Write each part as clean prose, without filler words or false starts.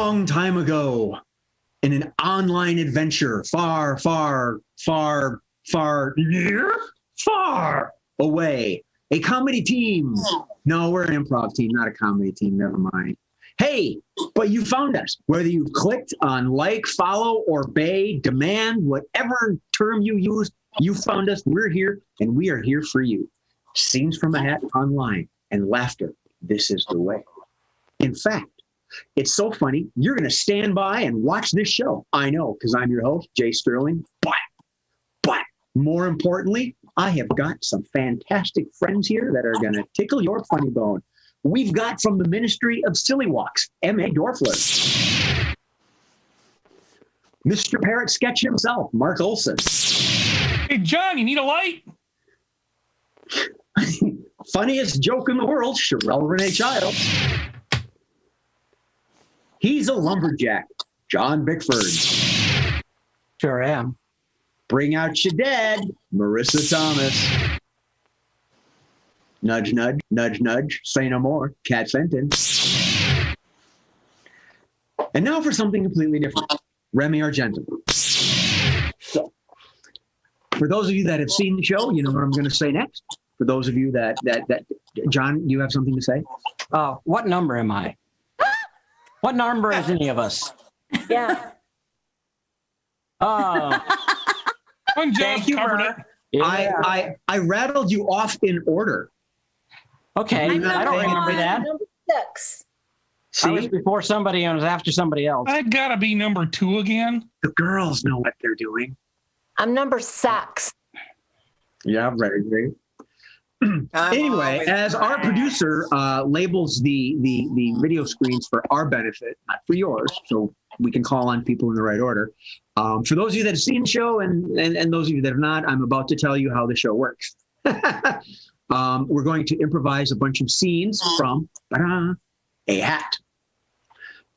long time ago, in an online adventure far, far, far, far, far away, a comedy team. No, we're an improv team, not a comedy team. Never mind. Hey, but you found us. Whether you clicked on like, follow, or obey, demand, whatever term you use, you found us. We're here, and we are here for you. Scenes from a hat online and laughter. This is the way. In fact, it's so funny. You're going to stand by and watch this show. I know, because I'm your host, Jay Sterling. But more importantly, I have got some fantastic friends here that are going to tickle your funny bone. We've got from the Ministry of Silly Walks, M.A. Dorfler. Mr. Parrot Sketch himself, Mark Olson. Hey, John, you need a light? Funniest joke in the world, Sherelle Renee Childs. He's a lumberjack, John Bickford. Sure am. Bring out your dad, Marissa Thomas. Nudge, nudge, nudge, nudge, say no more, Kat Fenton. And now for something completely different, Remy Argento. So, for those of you that have seen the show, you know what I'm going to say next. For those of you that John, you have something to say? What number am I? What number is any of us? Yeah. One job covered it. Yeah. I rattled you off in order. Okay, I don't remember that. Number 6. See? I was before somebody and was after somebody else. I gotta be number 2 again. The girls know what they're doing. I'm number 6. Yeah, right. Anyway, as our producer labels the video screens for our benefit, not for yours, so we can call on people in the right order. For those of you that have seen the show and those of you that have not, I'm about to tell you how the show works. We're going to improvise a bunch of scenes from a hat.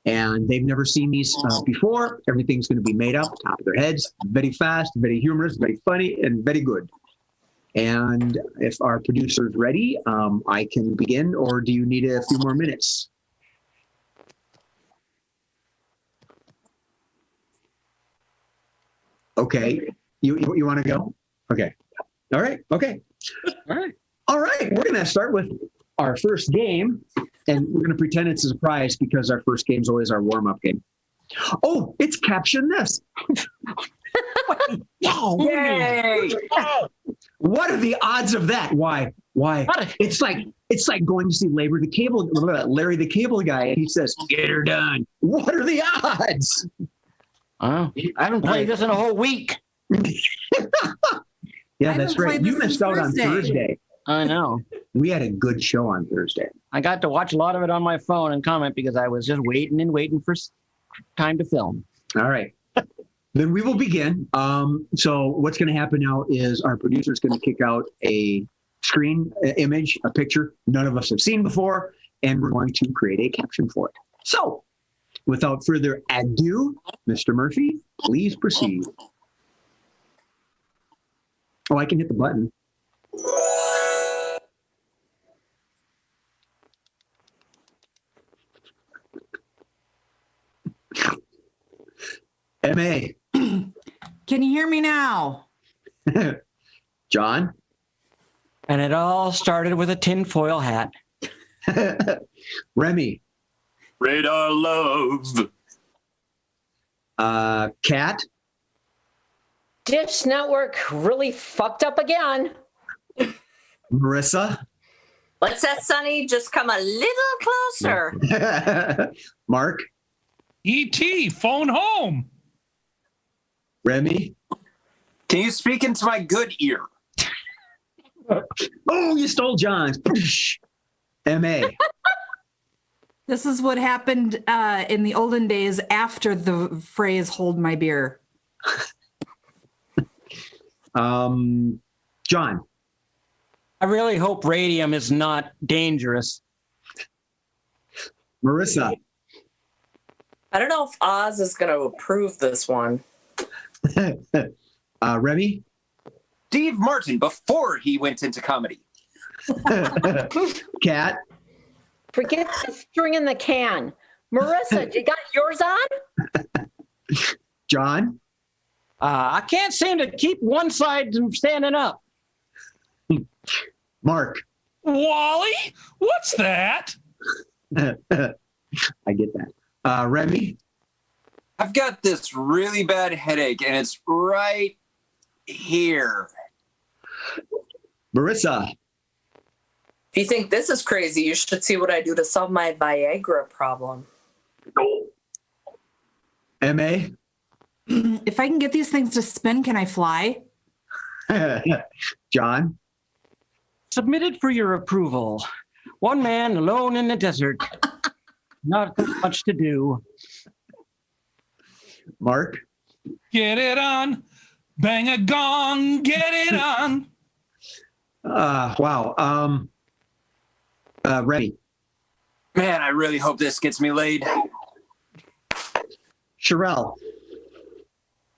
And they've never seen these before. Everything's going to be made up, top of their heads, very fast, very humorous, very funny, and very good. And if our producer's ready, I can begin, or do you need a few more minutes? Okay. You want to go? Okay. All right. Okay. All right. We're going to start with our first game, and we're going to pretend it's a surprise because our first game is always our warm-up game. Oh, it's Caption This. Yay! What are the odds of that? Why? It's like going to see Larry the Cable Guy, and he says, "Get her done." What are the odds? I haven't played this in a whole week. Yeah, that's right. You missed out on Thursday. I know. We had a good show on Thursday. I got to watch a lot of it on my phone and comment because I was just waiting for time to film. All right. Then we will begin. So what's going to happen now is our producer is going to kick out a screen image, a picture none of us have seen before, and we're going to create a caption for it. So without further ado, Mr. Murphy, please proceed. Oh, I can hit the button. M.A. Can you hear me now? John? And it all started with a tinfoil hat. Remy? Radar love. Kat? Dish Network really fucked up again. Marissa? What's that, Sonny? Just come a little closer. Mark? E.T., phone home. Remy? Can you speak into my good ear? Oh, you stole John's. M.A. This is what happened in the olden days after the phrase "hold my beer." John? I really hope radium is not dangerous. Marissa? I don't know if Oz is going to approve this one. Remy? Steve Martin before he went into comedy. Kat? Forget the string in the can. Marissa, you got yours on? John? I can't seem to keep one side from standing up. Mark? Wally? What's that? I get that. Remy? I've got this really bad headache, and it's right here. Marissa? If you think this is crazy, you should see what I do to solve my Viagra problem. M.A.? If I can get these things to spin, can I fly? John? Submitted for your approval. One man alone in the desert. Not much to do. Mark? Get it on. Bang a gong. Get it on. Wow. Remy? Man, I really hope this gets me laid. Sherelle?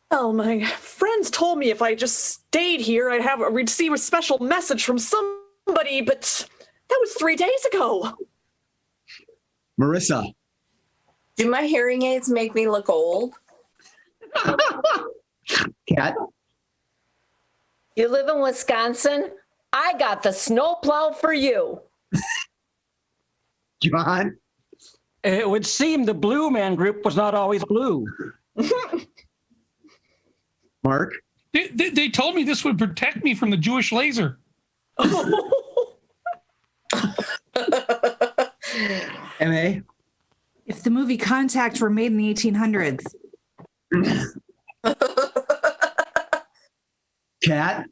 Well, my friends told me if I just stayed here, I'd receive a special message from somebody, but that was 3 days ago. Marissa? Do my hearing aids make me look old? Kat? You live in Wisconsin? I got the snowplow for you. John? It would seem the Blue Man Group was not always blue. Mark? They told me this would protect me from the Jewish laser. M.A.? If the movie Contact were made in the 1800s. Kat?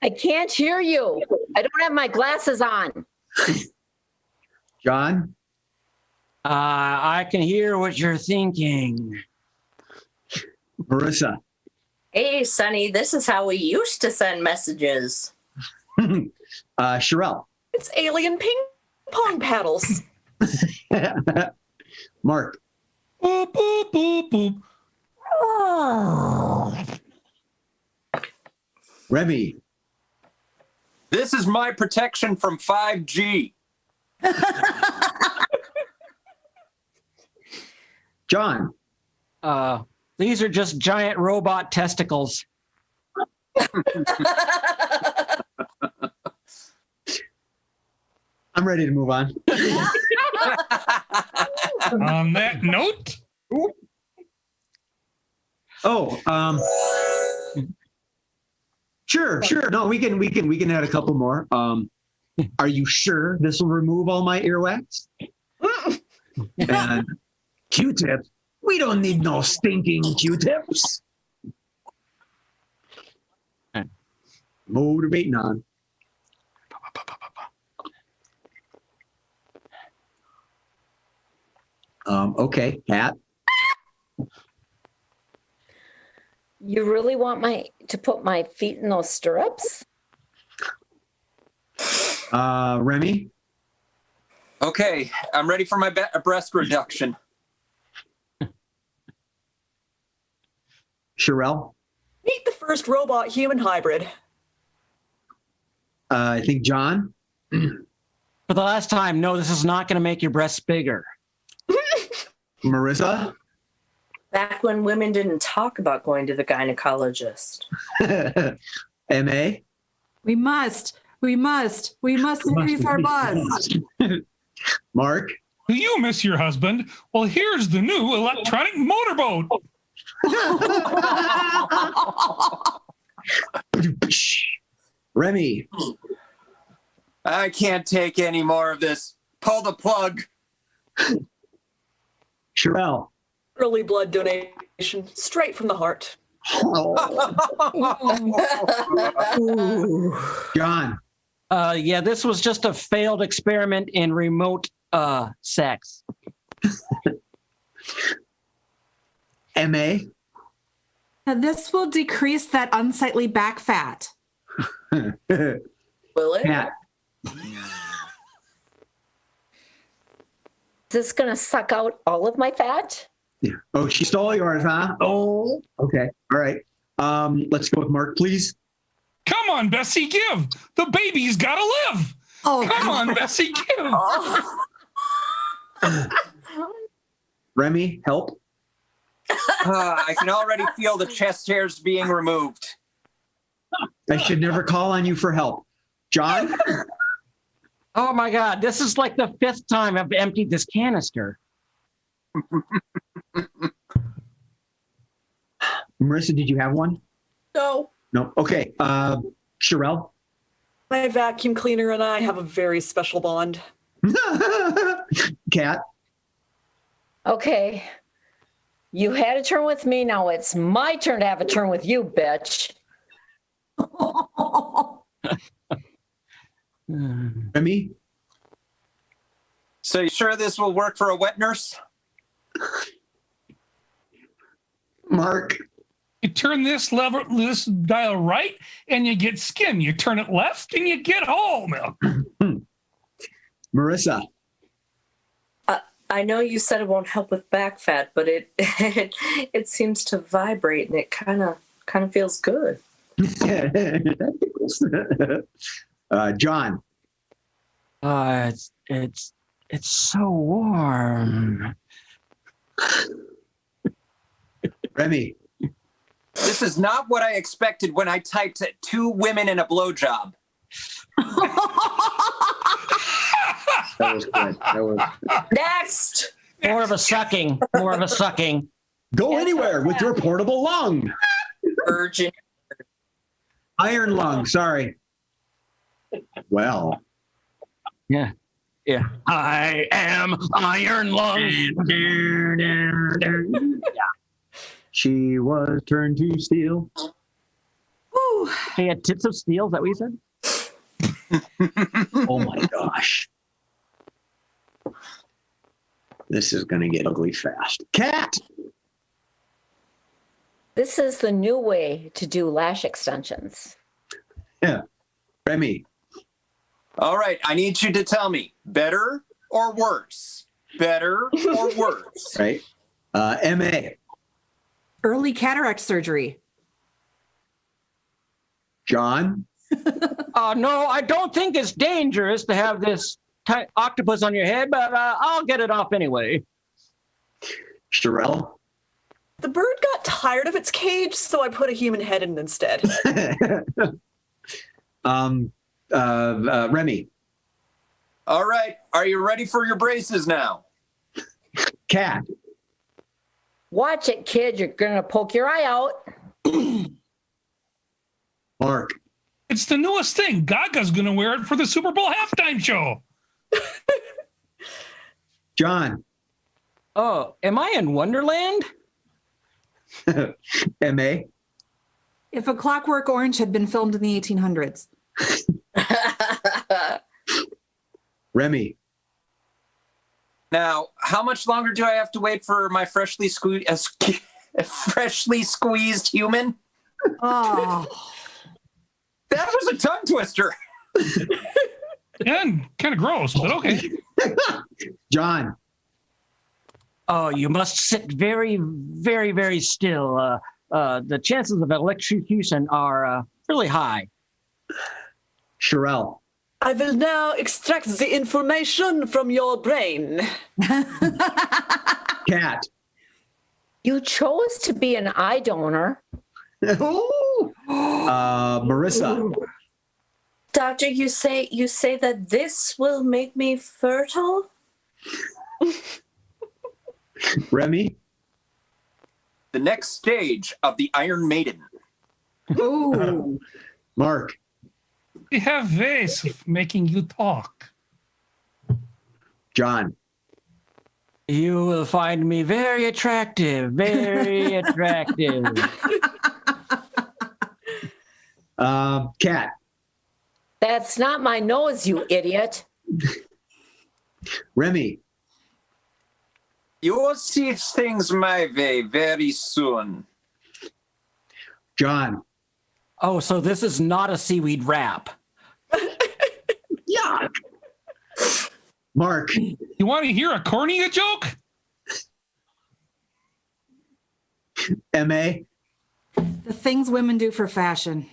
I can't hear you. I don't have my glasses on. John? I can hear what you're thinking. Marissa? Hey, Sonny, this is how we used to send messages. Sherelle? It's alien ping pong paddles. Mark? Boop, boop, boop, boop. Remy? This is my protection from 5G. John? These are just giant robot testicles. I'm ready to move on. On that note, Sure. No, we can add a couple more. Are you sure this will remove all my earwax? And Q-tips? We don't need no stinking Q-tips. Motivating on. Okay, Kat. You really want to put my feet in those stirrups? Remy? Okay, I'm ready for my breast reduction. Sherelle? Meet the first robot human hybrid. I think John? For the last time, no, this is not going to make your breasts bigger. Marissa? Back when women didn't talk about going to the gynecologist. M.A.? We must increase our buzz. Mark? do you miss your husband? Well, here's the new electronic motorboat. Remy? I can't take any more of this. Pull the plug. Sherelle? Early blood donation, straight from the heart. John? Yeah, this was just a failed experiment in remote sex. M.A.? Now, this will decrease that unsightly back fat. Will it? Kat? Is this going to suck out all of my fat? Yeah. Oh, she stole yours, huh? Oh, okay. All right. Let's go with Mark, please. Come on, Bessie, give. The baby's got to live. Oh, Come on, Bessie, give. Remy, help. I can already feel the chest hairs being removed. I should never call on you for help. John? Oh my God, this is like the 5th time I've emptied this canister. Marissa, did you have one? No. No. Okay. Sherelle? My vacuum cleaner and I have a very special bond. Kat? Okay. You had a turn with me. Now it's my turn to have a turn with you, bitch. Remy? So you sure this will work for a wet nurse? Mark? You turn this lever, this dial right, and you get skin. You turn it left, and you get whole milk. Marissa? I know you said it won't help with back fat, but it seems to vibrate and it kind of feels good. John? It's so warm. Remy? This is not what I expected when I typed 2 women and a blowjob. That was good. That was... Next. More of a sucking. More of a sucking. Go anywhere with your portable lung. Virgin. Iron lung, sorry. Well. Yeah. Yeah. I am Iron Lung. She was turned to steel. Ooh. She had tits of steel, is that what you said? Oh my gosh. This is going to get ugly fast. Cat! This is the new way to do lash extensions. Yeah. Remy. All right, I need you to tell me, better or worse? Better or worse? Right. M.A. Early cataract surgery. John. No, I don't think it's dangerous to have this octopus on your head, but I'll get it off anyway. Sherelle. The bird got tired of its cage, so I put a human head in instead. Remy. All right, are you ready for your braces now? Cat. Watch it, kid. You're going to poke your eye out. Mark. It's the newest thing. Gaga's going to wear it for the Super Bowl halftime show. John. Oh, am I in Wonderland? M.A. If A Clockwork Orange had been filmed in the 1800s. Remy. Now, how much longer do I have to wait for my freshly squeezed human? Oh. That was a tongue twister. And kind of gross, but okay. John. Oh, you must sit very, very, very still. The chances of electrocution are really high. Sherelle. I will now extract the information from your brain. Cat. You chose to be an eye donor. Marissa. Doctor, you say that this will make me fertile? Remy. The next stage of the Iron Maiden. Ooh. Mark. We have ways of making you talk. John. You will find me very attractive, very attractive. Cat. That's not my nose, you idiot. Remy. You will see things my way very soon. John. Oh, so this is not a seaweed wrap. Yuck. Mark. You want to hear a corny joke? M.A. The things women do for fashion.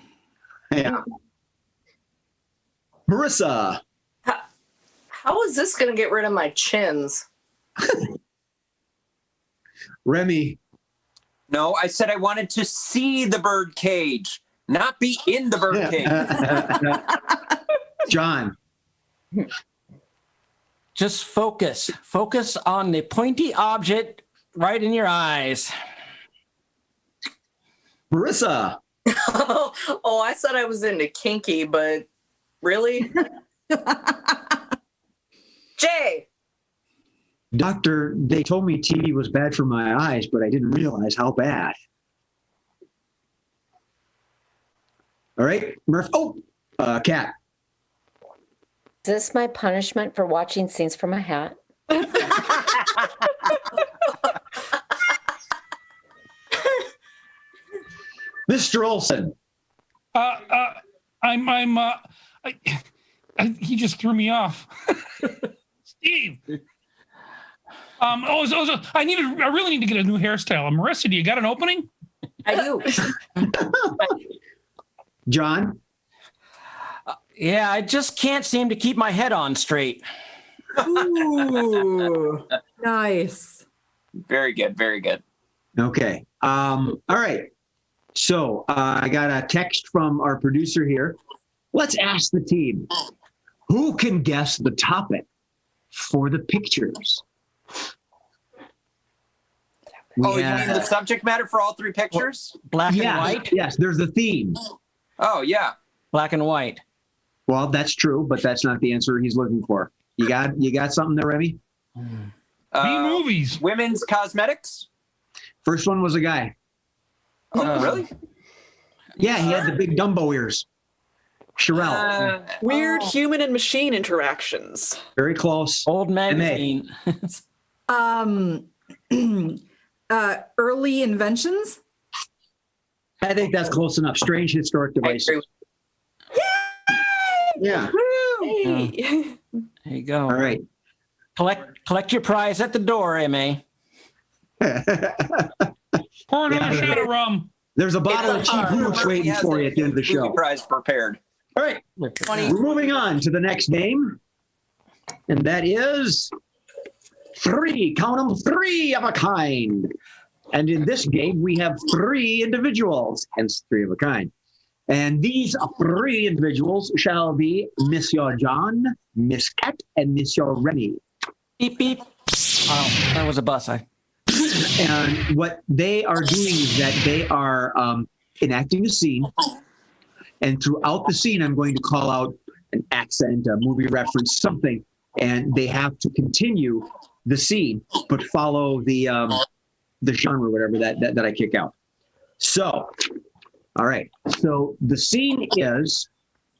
Yeah. Marissa. How is this going to get rid of my chins? Remy. No, I said I wanted to see the bird cage, not be in the bird cage. John. Just focus. Focus on the pointy object right in your eyes. Marissa. Oh, I said I was into kinky, but really? Jay. Doctor, they told me TV was bad for my eyes, but I didn't realize how bad. All right, Murph. Oh, Kat. Is this my punishment for watching scenes from a hat? Mr. Olson. He just threw me off. Steve. I really need to get a new hairstyle. Marissa, do you got an opening? I do. John. Yeah, I just can't seem to keep my head on straight. Ooh, nice. Very good. Very good. Okay. All right. So I got a text from our producer here. Let's ask the team, who can guess the topic for the pictures? You mean the subject matter for all three pictures? Black and white? Yes, there's a theme. Oh, yeah. Black and white. Well, that's true, but that's not the answer he's looking for. You got something there, Remy? B-movies. Women's cosmetics? First one was a guy. Oh, really? Yeah, he had the big Dumbo ears. Sherelle. Weird human and machine interactions. Very close. Old magazine. Early inventions. I think that's close enough. Strange historic devices. Yeah. Hey. There you go. All right. Collect your prize at the door, M.A. Pour another shot of rum. There's a bottle of cheap hooch waiting for you at the end of the show. Prize prepared. All right. We're moving on to the next game. And that is three, count them, three of a kind. And in this game, we have three individuals, hence three of a kind. And these three individuals shall be Monsieur John, Miss Kat, and Monsieur Remy. Beep, beep. Oh, that was a bus. And what they are doing is that they are enacting a scene. And throughout the scene, I'm going to call out an accent, a movie reference, something. And they have to continue the scene, but follow the genre, whatever that I kick out. So, all right. So the scene is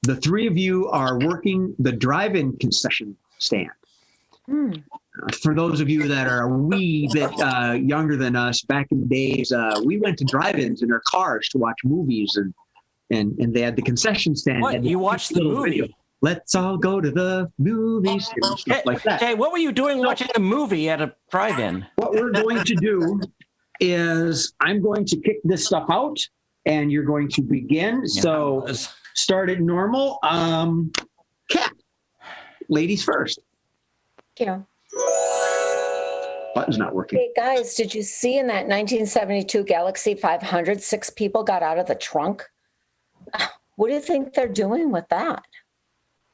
the three of you are working the drive-in concession stand. For those of you that are a wee bit younger than us, back in the days, we went to drive-ins in our cars to watch movies, and they had the concession stand. What? You watched the movie? Video. Let's all go to the movies, stuff like that. Hey, what were you doing watching the movie at a drive-in? What we're going to do is I'm going to kick this stuff out, and you're going to begin. Yeah, so start it normal. Kat, ladies first. Yeah. Button's not working. Hey guys, did you see in that 1972 Galaxy 500, 6 people got out of the trunk? What do you think they're doing with that?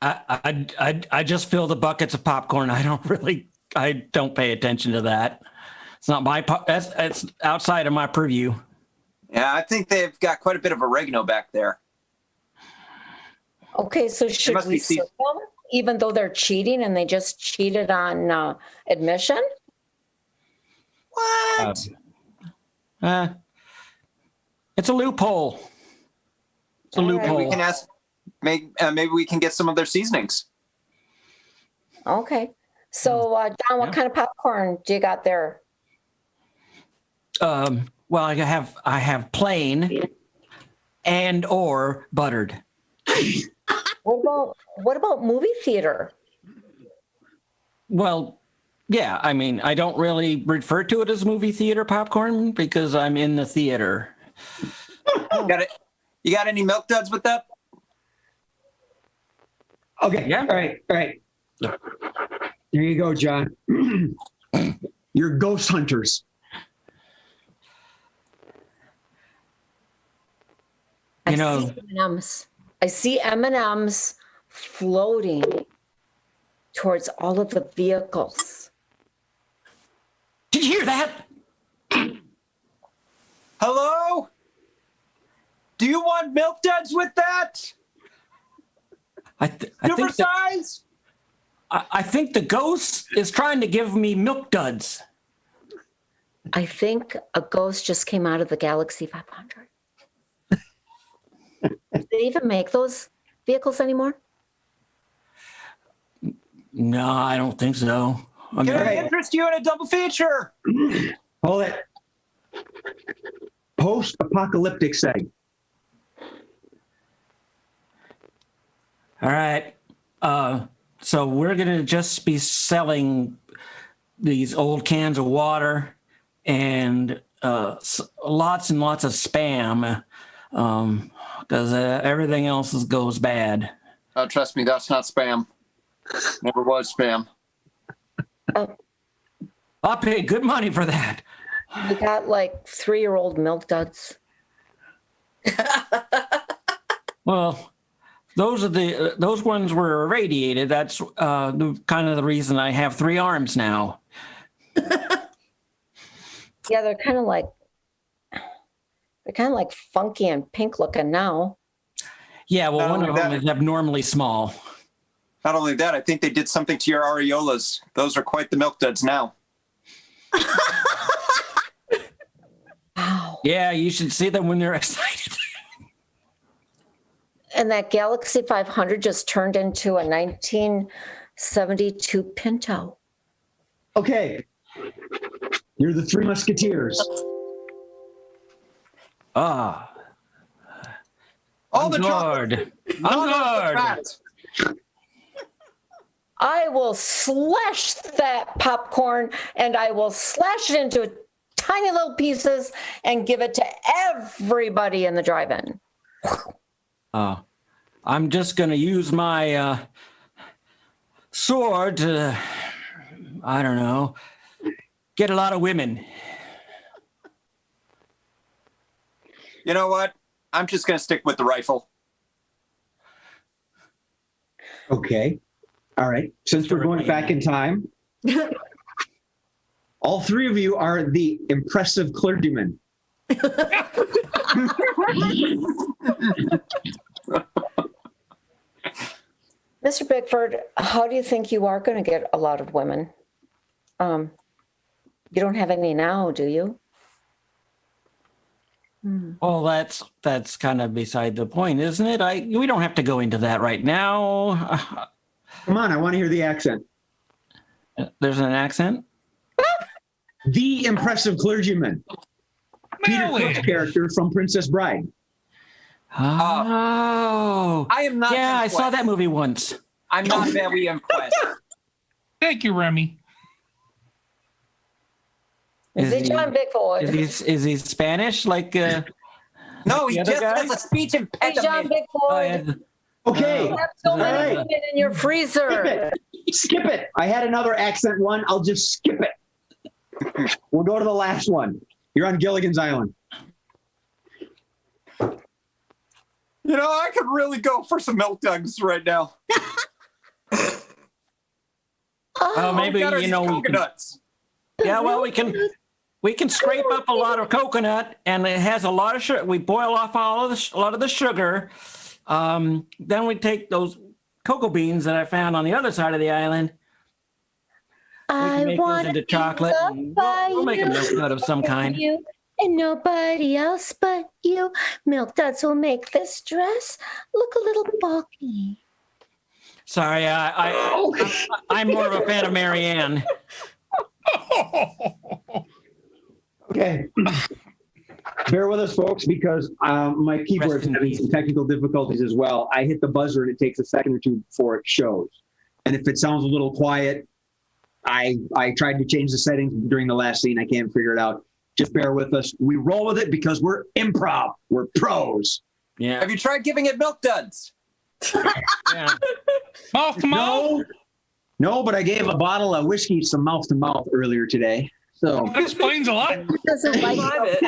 I just fill the buckets of popcorn. I don't pay attention to that. It's not my it's outside of my purview. Yeah, I think they've got quite a bit of oregano back there. Okay, so should we sue them, even though they're cheating and they just cheated on admission? What? It's a loophole. It's a loophole. We can ask. Maybe we can get some of their seasonings. Okay. So, John, what kind of popcorn do you got there? Well, I have plain and or buttered. What about movie theater? Well, yeah, I mean, I don't really refer to it as movie theater popcorn because I'm in the theater. Got it. You got any milk duds with that? Okay. Yeah. All right. There you go, John. You're ghost hunters. You know, see M&Ms. I see M&Ms floating towards all of the vehicles. did you hear that? Hello? Do you want milk duds with that? I Super think that, size? I think the ghost is trying to give me milk duds. I think a ghost just came out of the Galaxy 500. Do they even make those vehicles anymore? No, I don't think so. I mean, Can I interest you in a double feature? Hold it. Post-apocalyptic seg. all right. So we're going to just be selling these old cans of water and lots and lots of spam because everything else goes bad. Oh, trust me, that's not spam. Never was spam. I'll pay good money for that. We got like 3-year-old milk duds. Well, those ones were irradiated. That's kind of the reason I have 3 arms now. Yeah, they're kind of like funky and pink looking now. Yeah, well, Not one only of them that- is abnormally small. Not only that, I think they did something to your areolas. Those are quite the milk duds now. Wow. Yeah, you should see them when they're excited. And that Galaxy 500 just turned into a 1972 Pinto. Okay. You're the Three Musketeers. Ah, All on the chocolate. guard. None On of the guard. fat. I will slash that popcorn and I will slash it into tiny little pieces and give it to everybody in the drive-in. I'm just going to use my sword to, I don't know, get a lot of women. You know what? I'm just going to stick with the rifle. Okay. All right. Since we're going back in time, all 3 of you are the impressive clergymen. Mr. Bickford, how do you think you are going to get a lot of women? You don't have any now, do you? Well, that's kind of beside the point, isn't it? We don't have to go into that right now. Come on, I want to hear the accent. There's an accent? The impressive clergyman. Peter Really? Cook's character from Princess Bride. Oh. I am not. Yeah, I impressed. saw that movie once. I'm not very impressed. Thank you, Remy. Is it John Bickford? Is he Spanish like No, he the other just guy? has a speech Hey, John impediment. Bickford, Oh, yeah. Okay. you have so All many right. women in your Skip freezer. it. Skip it. I had another accent one. I'll just skip it. We'll go to the last one. You're on Gilligan's Island. You know, I could really go for some milk duds right now. Oh, maybe Got our we can, coconuts. yeah. Well, we can scrape up a lot of coconut, and it has a lot of sugar. We boil off a lot of the sugar. Then we take those cocoa beans that I found on the other side of the island. We I can make those want into to chocolate. And we'll make a milk nut of some kind. You and nobody else but you. Milk duds will make this dress look a little bulky. Sorry, I'm more of a fan of Marianne. Okay. Bear with us, folks, because my keyboard's Rest in having peace. some technical difficulties as well. I hit the buzzer and it takes a second or two before it shows. And if it sounds a little quiet, I tried to change the settings during the last scene. I can't figure it out. Just bear with us. We roll with it because we're improv. We're pros. Yeah. Have you tried giving it milk duds? Yeah. Mouth to mouth. No, but I gave a bottle of whiskey some mouth to mouth earlier today. So That explains a lot. Doesn't like Private.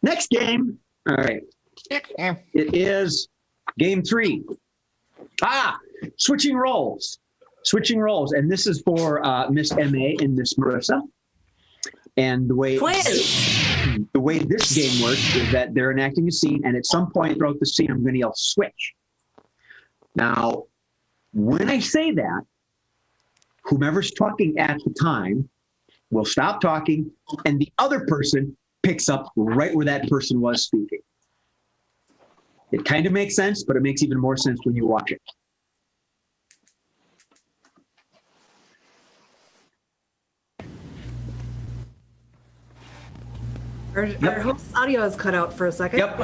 next game. All right. It is game 3. Switching roles. Switching roles. And this is for Miss M.A. and Miss Marissa. And the way this game works is that they're enacting a scene, and at some point throughout the scene, I'm going to yell, switch. Now, when I say that, whomever's talking at the time will stop talking, and the other person picks up right where that person was speaking. It kind of makes sense, but it makes even more sense when you watch it. Our host's audio is cut out for a second. Yep,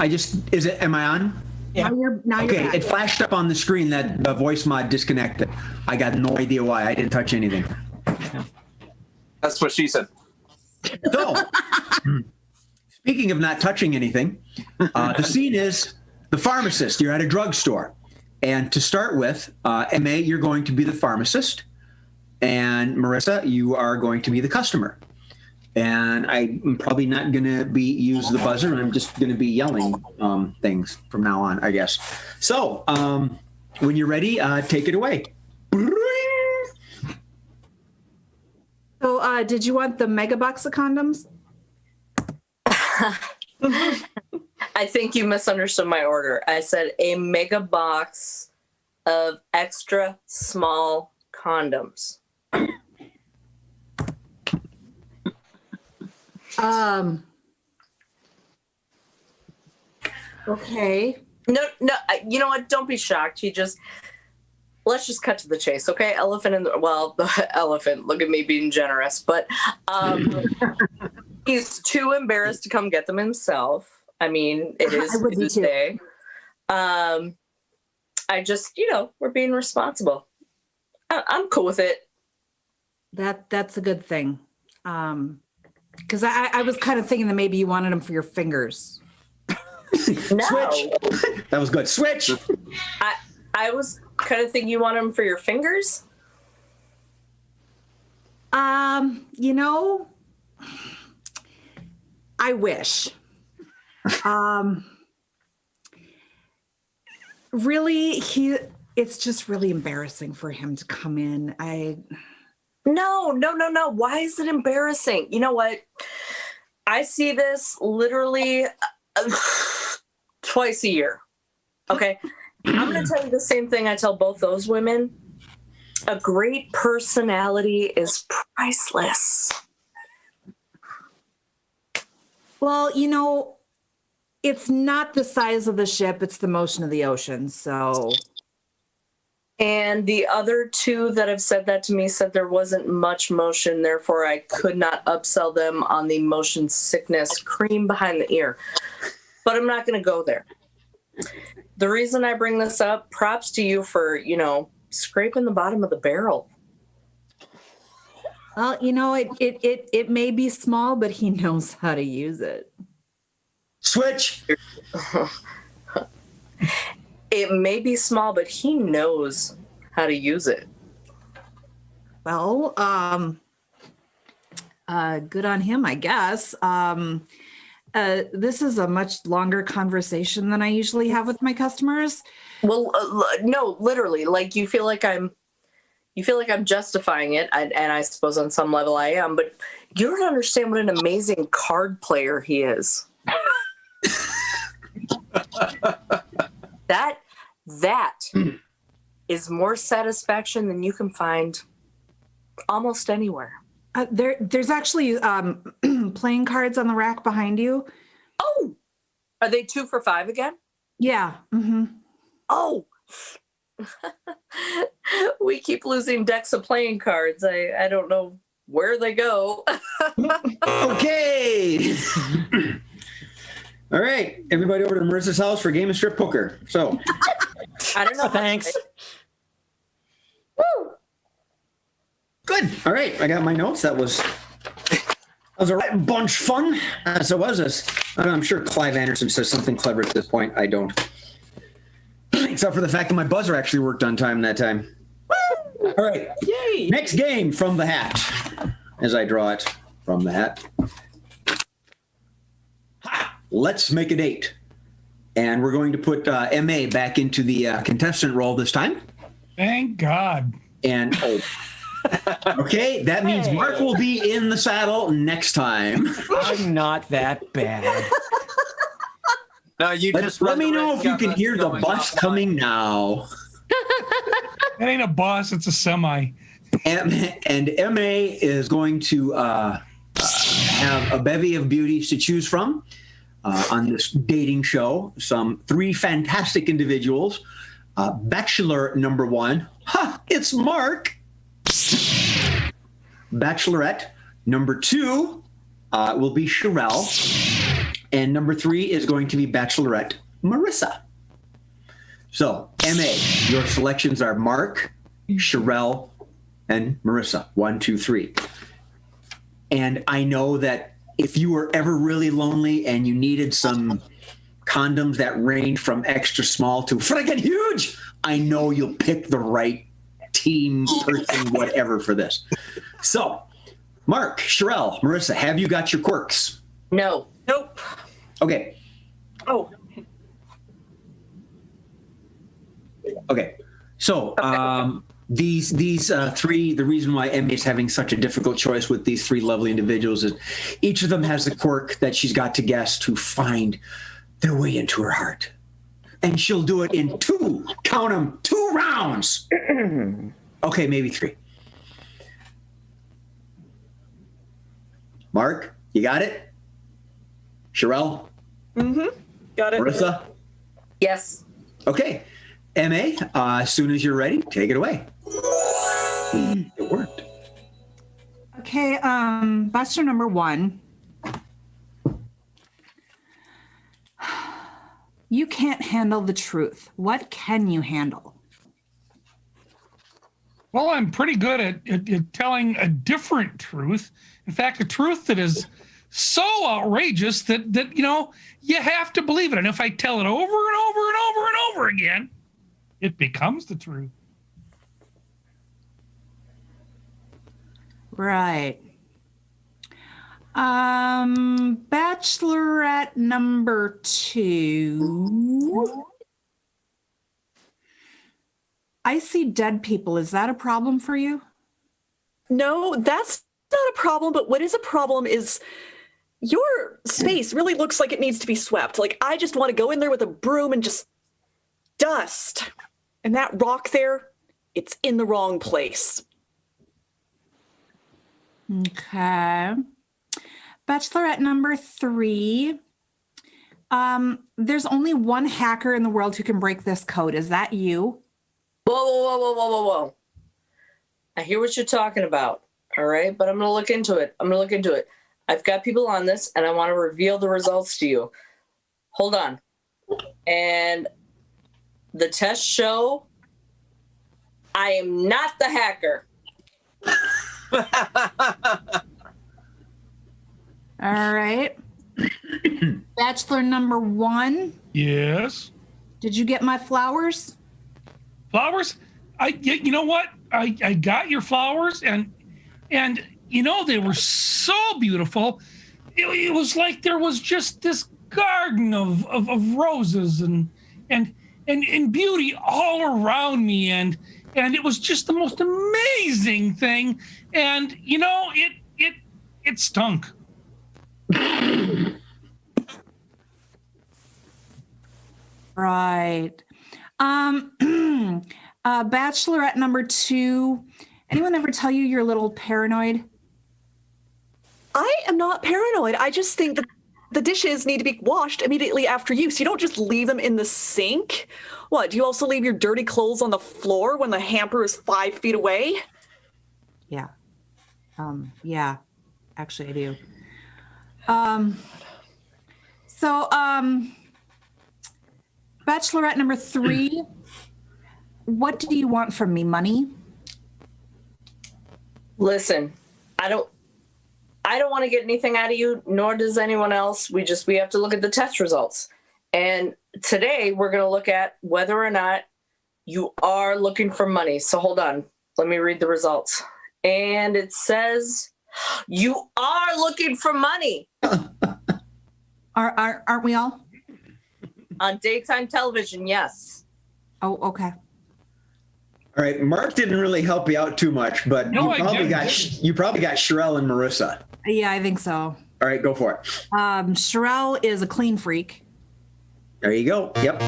am I on? Yeah. Now you're Okay, back. it flashed up on the screen that the voice mod disconnected. I got no idea why. I didn't touch anything. That's what she said. So, speaking of not touching anything, the scene is the pharmacist. You're at a drugstore. And to start with, M.A., you're going to be the pharmacist. And Marissa, you are going to be the customer. And I'm probably not going to use the buzzer. I'm just going to be yelling things from now on, I guess. So when you're ready, take it away. So did you want the mega box of condoms? I think you misunderstood my order. I said a mega box of extra small condoms. Okay. No, you know what? Don't be shocked. Let's just cut to the chase, okay? The elephant, look at me being generous, but he's too embarrassed to come get them himself. I mean, it is Tuesday. We're being responsible. I'm cool with it. That's a good thing. Because I was kind of thinking that maybe you wanted them for your fingers. No. Switch. That was good. Switch. I was kind of thinking you want them for your fingers. I wish. Really, it's just really embarrassing for him to come in. No. Why is it embarrassing? You know what? I see this literally twice a year. Okay. I'm going to tell you the same thing I tell both those women. A great personality is priceless. Well, it's not the size of the ship, it's the motion of the ocean. So. And the other two that have said that to me said there wasn't much motion, therefore I could not upsell them on the motion sickness cream behind the ear. But I'm not going to go there. The reason I bring this up, props to you for, scraping the bottom of the barrel. Well, it may be small, but he knows how to use it. Switch. It may be small, but he knows how to use it. Well, good on him, I guess. This is a much longer conversation than I usually have with my customers. Well, no, literally, like you feel like I'm justifying it, and I suppose on some level I am, but you don't understand what an amazing card player he is. That is more satisfaction than you can find almost anywhere. There's actually playing cards on the rack behind you. Oh, are they 2 for $5 again? Yeah. Mm-hmm. Oh, we keep losing decks of playing cards. I don't know where they go. Okay. All right, everybody over to Marissa's house for a game of strip poker. So, I don't know. Thanks. Woo! Good. All right, I got my notes. That was a right bunch fun. As it was. I'm sure Clive Anderson says something clever at this point. I don't. Except for the fact that my buzzer actually worked on time that time. Woo! All right. Yay! Next game from the hat. As I draw it from the hat. Ha! Let's make a date. And we're going to put MA back into the contestant role this time. Thank God. And okay, that means Mark will be in the saddle next time. I'm not that bad. No, you just Let run me the know risk if you of can us hear the going bus offline. coming now. It ain't a bus, it's a semi. And MA is going to have a bevy of beauties to choose from on this dating show. Some 3 fantastic individuals. Bachelor number 1, it's Mark. Bachelorette number 2 will be Sherelle. And number 3 is going to be Bachelorette Marissa. So, MA, your selections are Mark, Sherelle, and Marissa. 1, 2, 3. And I know that if you were ever really lonely and you needed some condoms that range from extra small to friggin' huge, I know you'll pick the right team, person, whatever for this. So, Mark, Sherelle, Marissa, have you got your quirks? No. Nope. Okay. Oh, Okay. So, these 3, the reason why Emmy is having such a difficult choice with these 3 lovely individuals is each of them has a quirk that she's got to guess to find their way into her heart. And she'll do it in 2, count them, 2 rounds. Okay, maybe 3. Mark, you got it? Sherelle? got it. Marissa? Yes. Okay. MA, as soon as you're ready, take it away. It worked. Okay, bachelor number 1. You can't handle the truth. What can you handle? Well, I'm pretty good at telling a different truth. In fact, a truth that is so outrageous that you have to believe it. And if I tell it over and over and over and over again, it becomes the truth. Right. Bachelorette number 2. I see dead people. Is that a problem for you? No, that's not a problem. But what is a problem is your space really looks like it needs to be swept. Like, I just want to go in there with a broom and just dust. And that rock there, it's in the wrong place. Okay. Bachelorette number 3. There's only one hacker in the world who can break this code. Is that you? Whoa. I hear what you're talking about. All right. But I'm going to look into it. I've got people on this and I want to reveal the results to you. Hold on. And the tests show I am not the hacker. All right. Bachelor number 1. Yes. Did you get my flowers? Flowers? You know what? I got your flowers and they were so beautiful. It was like there was just this garden of roses and beauty all around me and it was just the most amazing thing. And it stunk. Right. Bachelorette number 2. Anyone ever tell you you're a little paranoid? I am not paranoid. I just think that the dishes need to be washed immediately after use. You don't just leave them in the sink. What, do you also leave your dirty clothes on the floor when the hamper is 5 feet away? Yeah. Yeah, actually I do. Bachelorette number 3. What do you want from me? Money? Listen, I don't want to get anything out of you, nor does anyone else. We have to look at the test results. And today we're going to look at whether or not you are looking for money. So hold on. Let me read the results. And it says you are looking for money. Aren't we all? On daytime television, yes. Oh, okay. All right, Mark didn't really help you out too much, but No, I you probably didn't. got Sherelle and Marissa. Yeah, I think so. All right, go for it. Sherelle is a clean freak. There you go. Yep.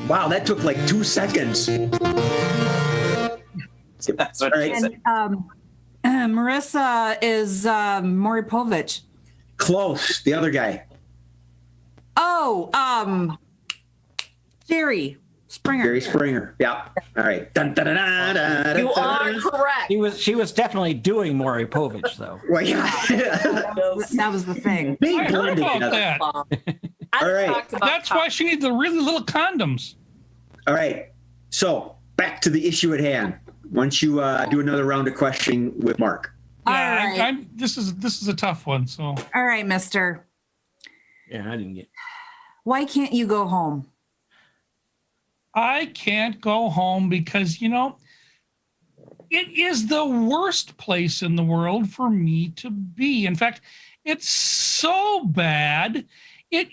Wow, that took like 2 seconds. That's what All right. she said. And Marissa is Maury Povich. Close. The other guy. Oh, Jerry Springer. Jerry Springer. Yeah. All right. Dun, dun, dun, dun, dun, dun, You are dun. correct. She was definitely doing Maury Povich, though. Well, yeah. That was the thing. They I heard blended about together. that. All right. That's why she needs the really little condoms. All right. So back to the issue at hand. Once you do another round of questioning with Mark. All Yeah, right. this is a tough one. So All right, mister. Yeah, I didn't get. Why can't you go home? I can't go home because it is the worst place in the world for me to be. In fact, it's so bad. It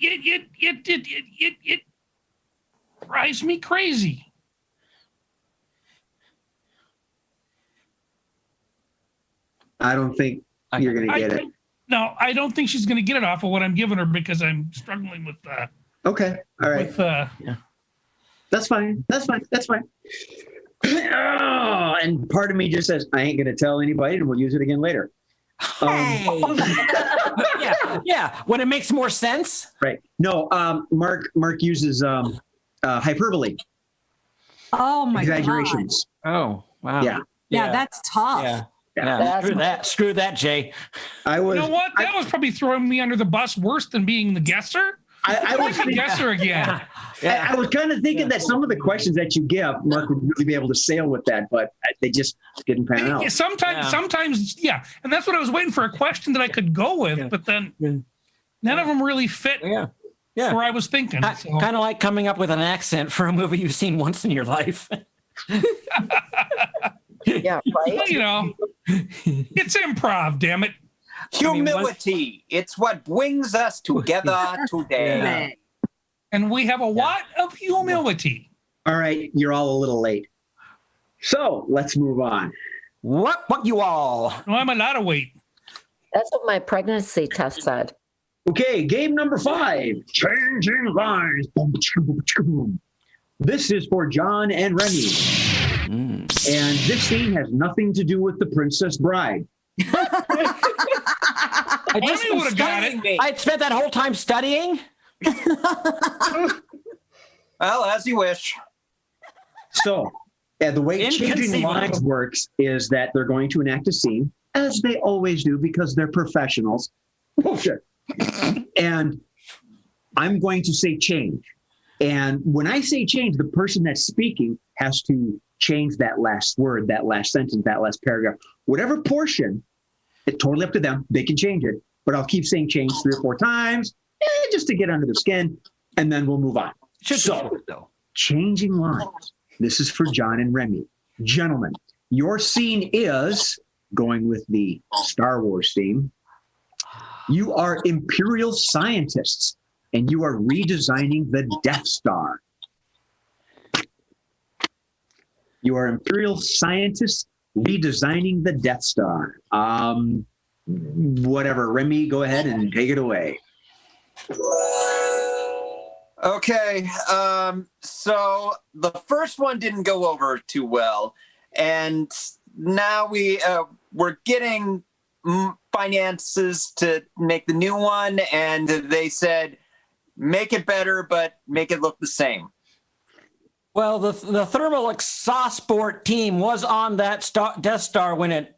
drives me crazy. I don't think you're going to get it. No, I don't think she's going to get it off of what I'm giving her because I'm struggling with Okay. All right. That's fine. That's fine. That's fine. Oh, and part of me just says, I ain't going to tell anybody and we'll use it again later. Hey. Yeah. When it makes more sense. Right. No, Mark uses hyperbole, Oh my God. exaggerations. Oh, wow. Yeah. Yeah, that's tough. Yeah. Yeah. Screw that, Jay. I was. You know what? That was probably throwing me under the bus worse than being the guesser. I was I'm the thinking, guesser again. I was kind of thinking that some of the questions that you give, Mark would really be able to sail with that, but they just didn't pan out. Sometimes, yeah. And that's what I was waiting for, a question that I could go with, but then none of them really fit Yeah. where I was thinking. So. Kind of like coming up with an accent for a movie you've seen once in your life. Yeah, right. It's improv, damn it. Humility. It's what brings us together today. Yeah. And we have a lot of humility. All right, you're all a little late. So let's move on. What you all? No, I'm a lot of weight. That's what my pregnancy test said. Okay, game number 5, changing lines. This is for John and Remy. And this scene has nothing to do with the Princess Bride. I just would have got it. I spent that whole time studying. Well, as you wish. So, the way changing Inconceivable. lines works is that they're going to enact a scene, as they always do because they're professionals. Bullshit. And I'm going to say change. And when I say change, the person that's speaking has to change that last word, that last sentence, that last paragraph. Whatever portion, it's totally up to them. They can change it. But I'll keep saying change 3 or 4 times just to get under the skin, and then we'll move on. So, changing lines. This is for John and Remy. Gentlemen, your scene is, going with the Star Wars theme, you are Imperial scientists, and you are redesigning the Death Star. You are Imperial scientists redesigning the Death Star. Whatever. Remy, go ahead and take it away. Okay, so the first one didn't go over too well, and now we're getting finances to make the new one, and they said make it better, but make it look the same. Well, the thermal exosport team was on that Death Star when it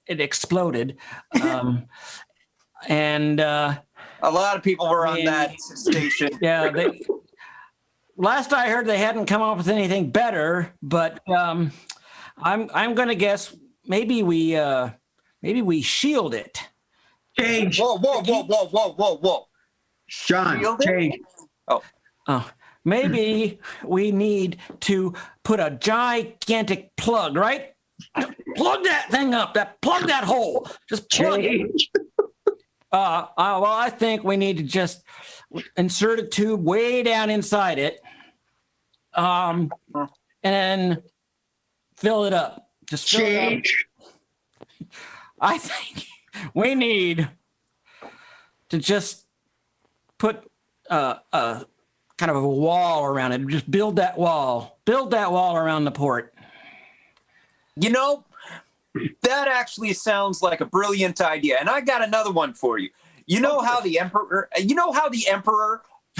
exploded, and. A lot of people were on that station. Yeah, last I heard, they hadn't come up with anything better. But I'm going to guess maybe we shield it. Change. Whoa. John, Shield it? change. Oh, maybe we need to put a gigantic plug, right? Plug that thing up. Plug that hole. Just plug it. Change. Well, I think we need to just insert a tube way down inside it, and then fill it up. Just fill it up. I think we need to just put a kind of a wall around it. Just build that wall around the port. You know, that actually sounds like a brilliant idea. And I got another one for you. You know how the emperor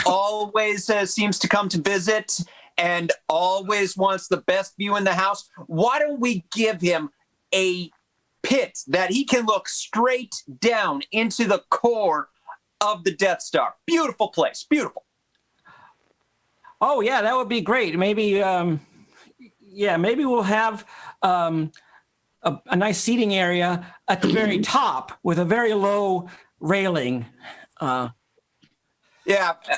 always seems to come to visit and always wants the best view in the house? Why don't we give him a pit that he can look straight down into the core of the Death Star? Beautiful place. Beautiful. Oh, yeah, that would be great. Maybe, maybe we'll have a nice seating area at the very top with a very low railing. But we're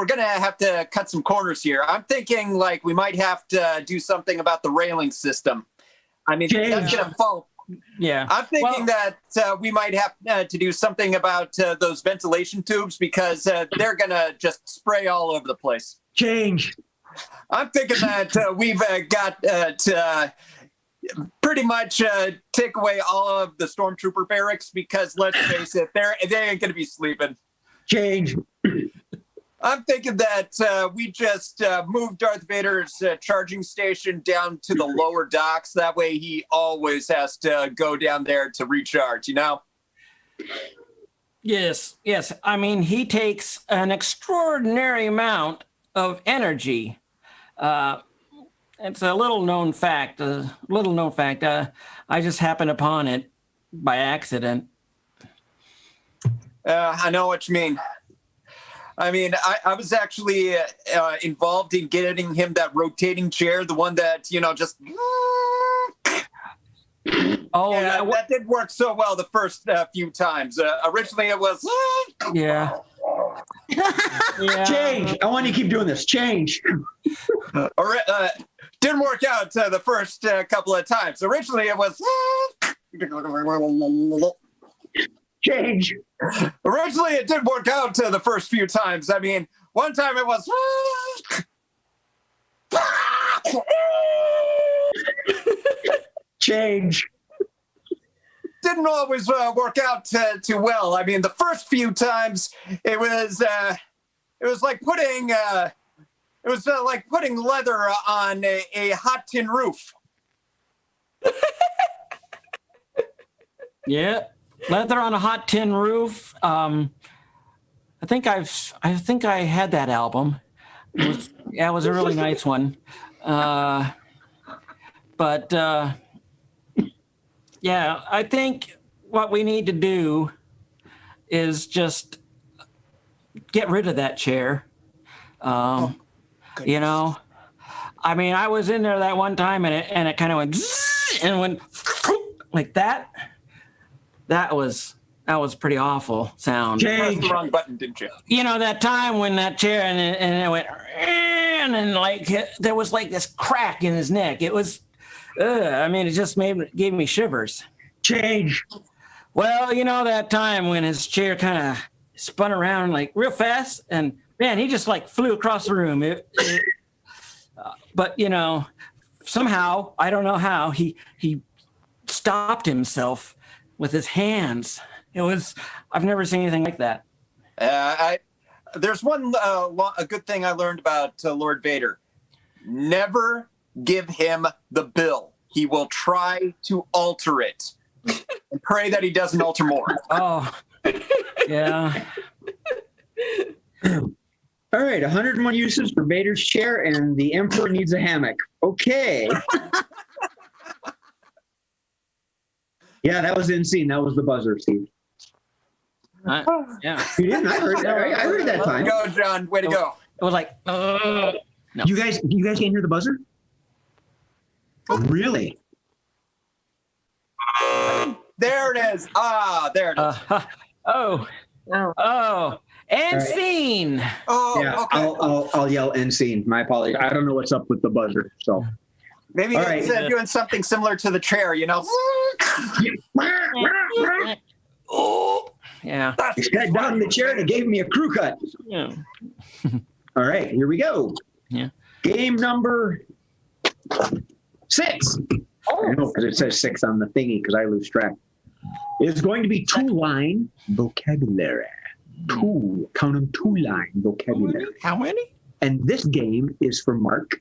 going to have to cut some corners here. I'm thinking like we might have to do something about the railing system. I mean, that's going to fall. Yeah. I'm thinking that we might have to do something about those ventilation tubes because they're going to just spray all over the place. Change. I'm thinking that we've got to pretty much take away all of the stormtrooper barracks because let's face it, they ain't going to be sleeping. Change. I'm thinking that we just move Darth Vader's charging station down to the lower docks. That way he always has to go down there to recharge, you know? Yes. I mean, he takes an extraordinary amount of energy. It's a little known fact. I just happened upon it by accident. I know what you mean. I mean, I was actually involved in getting him that rotating chair, the one that, you know, just... Oh, yeah, that didn't work so well the first few times. Originally, it was... Yeah. Change. I want you to keep doing this. Change. Didn't work out the first couple of times. Originally, it was... Change. Originally, it didn't work out the first few times. I mean, one time it was... Change. Didn't always work out too well. I mean, the first few times it was like putting leather on a hot tin roof. Yeah, leather on a hot tin roof. I think I had that album. It was a really nice one. Yeah, I think what we need to do is just get rid of that chair. You know, I mean, I was in there that one time and it kind of went and went like that. That was pretty awful sound. You pressed the wrong button, didn't you? You know, that time when that chair and it went and then like there was like this crack in his neck. It was. I mean, it just gave me shivers. Change. Well, you know that time when his chair kind of spun around like real fast, and man, he just like flew across the room. But you know, somehow I don't know how he stopped himself with his hands. I've never seen anything like that. There's one a good thing I learned about Lord Vader. Never give him the bill. He will try to alter it. And pray that he doesn't alter more. Oh, yeah. All right, 101 uses for Vader's chair, and the Emperor needs a hammock. Okay. Yeah, that was insane. That was the buzzer, Steve. Yeah. You didn't? I heard that time. Go, John. Way to go. It was like, no. You guys can't hear the buzzer? Really? There it is. There it is. Oh. And right. scene. Oh, Yeah, okay. I'll yell end scene. My apologies. I don't know what's up with the buzzer. So Maybe All it's right. doing something similar to the chair, you know? Oh. Yeah. He sat down in the chair and he gave me a crew cut. Yeah. All right, here we go. Yeah. Game number 6. I know, because it says 6 on the thingy, because I lose track. It's going to be 2-line vocabulary. Count them 2-line vocabulary. How many? And this game is for Mark,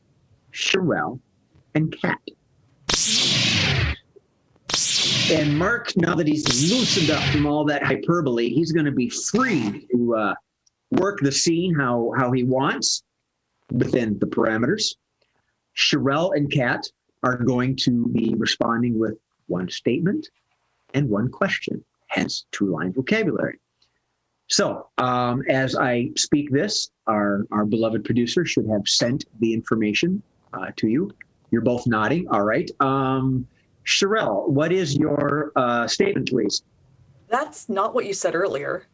Sherelle, and Kat. And Mark, now that he's loosened up from all that hyperbole, he's going to be free to work the scene how he wants within the parameters. Sherelle and Kat are going to be responding with one statement and one question, hence 2-line vocabulary. So as I speak this, our beloved producer should have sent the information to you. You're both nodding. All right. Sherelle, what is your statement, please? That's not what you said earlier.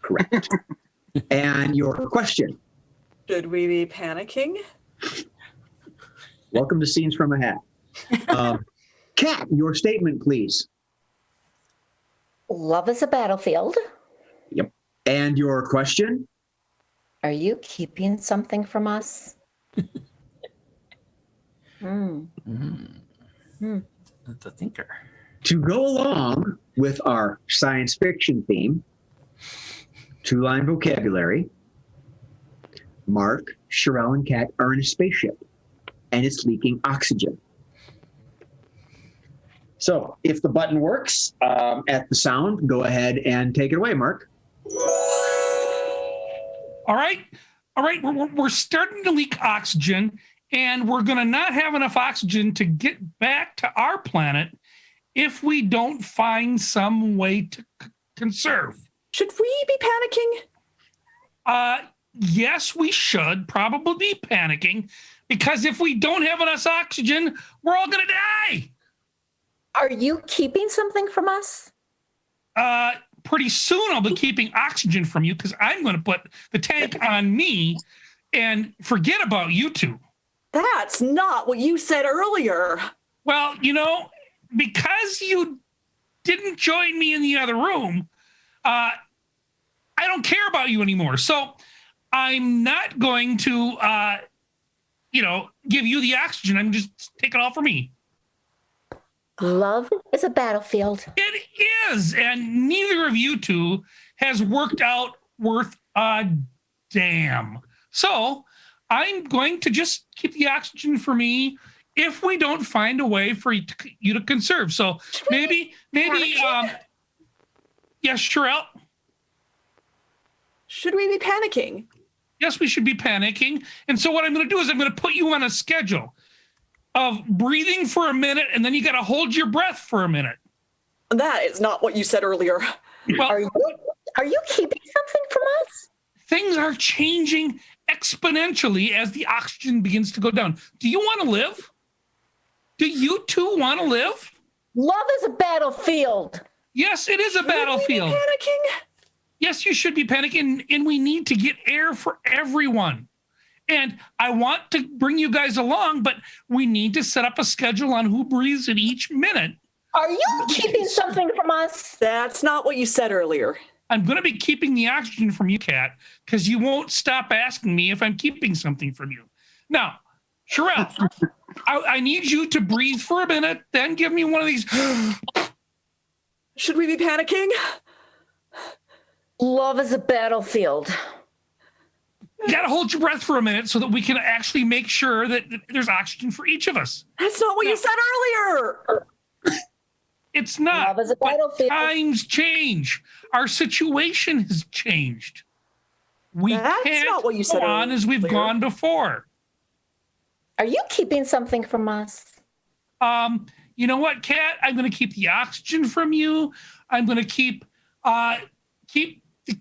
Correct. And your question? Should we be panicking? Welcome to Scenes from a Hat. Kat, your statement, please. Love is a battlefield. Yep. And your question? Are you keeping something from us? The thinker. To go along with our science fiction theme, 2-line vocabulary, Mark, Sherelle, and Kat are in a spaceship, and it's leaking oxygen. So if the button works at the sound, go ahead and take it away, Mark. All right. We're starting to leak oxygen, and we're going to not have enough oxygen to get back to our planet if we don't find some way to conserve. Should we be panicking? Yes, we should probably be panicking, because if we don't have enough oxygen, we're all going to die. Are you keeping something from us? Pretty soon I'll be keeping oxygen from you, because I'm going to put the tank on me and forget about you two. That's not what you said earlier. Well, because you didn't join me in the other room, I don't care about you anymore. So I'm not going to, give you the oxygen. I'm just take it all from me. Love is a battlefield. It is, and neither of you two has worked out worth a damn. So I'm going to just keep the oxygen for me if we don't find a way for you to conserve. So maybe, yes, Sherelle. Should we be panicking? Yes, we should be panicking. And so what I'm going to do is I'm going to put you on a schedule of breathing for a minute, and then you got to hold your breath for a minute. That is not what you said earlier. Well, Are you keeping something from us? things are changing exponentially as the oxygen begins to go down. Do you want to live? Do you two want to live? Love is a battlefield. Yes, it is a battlefield. Panicking? Yes, you should be panicking, and we need to get air for everyone. And I want to bring you guys along, but we need to set up a schedule on who breathes in each minute. Are you keeping something from us? That's not what you said earlier. I'm going to be keeping the oxygen from you, Kat, because you won't stop asking me if I'm keeping something from you. Now, Sherelle, I need you to breathe for a minute, then give me one of these. Should we be panicking? Love is a battlefield. You got to hold your breath for a minute so that we can actually make sure that there's oxygen for each of us. That's not what you said earlier. It's not. Love is a battlefield. Times change. Our situation has changed. We That's can't not what you said go on as we've earlier. gone before. Are you keeping something from us? You know what, Kat? I'm going to keep the oxygen from you. I'm going to keep the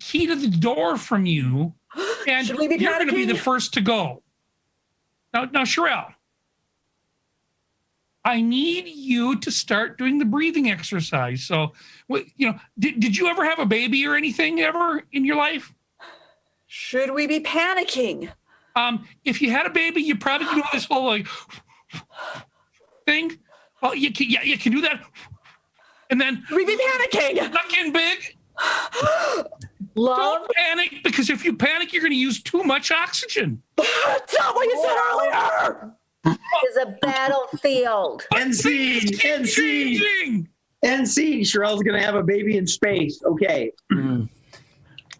key to the door from you. And Should we be you're going to be the panicking? first to go. Now, Sherelle, I need you to start doing the breathing exercise. So, did you ever have a baby or anything ever in your life? Should we be panicking? If you had a baby, you probably do this whole like thing. Well, you can do that, and then Should we be panicking? suck in big. Love. Don't panic, because if you panic, you're going to use too much oxygen. That's not what you said earlier. Is a battlefield. End scene. End scene. Changing. End scene. Sherelle's gonna have a baby in space. Okay. I'm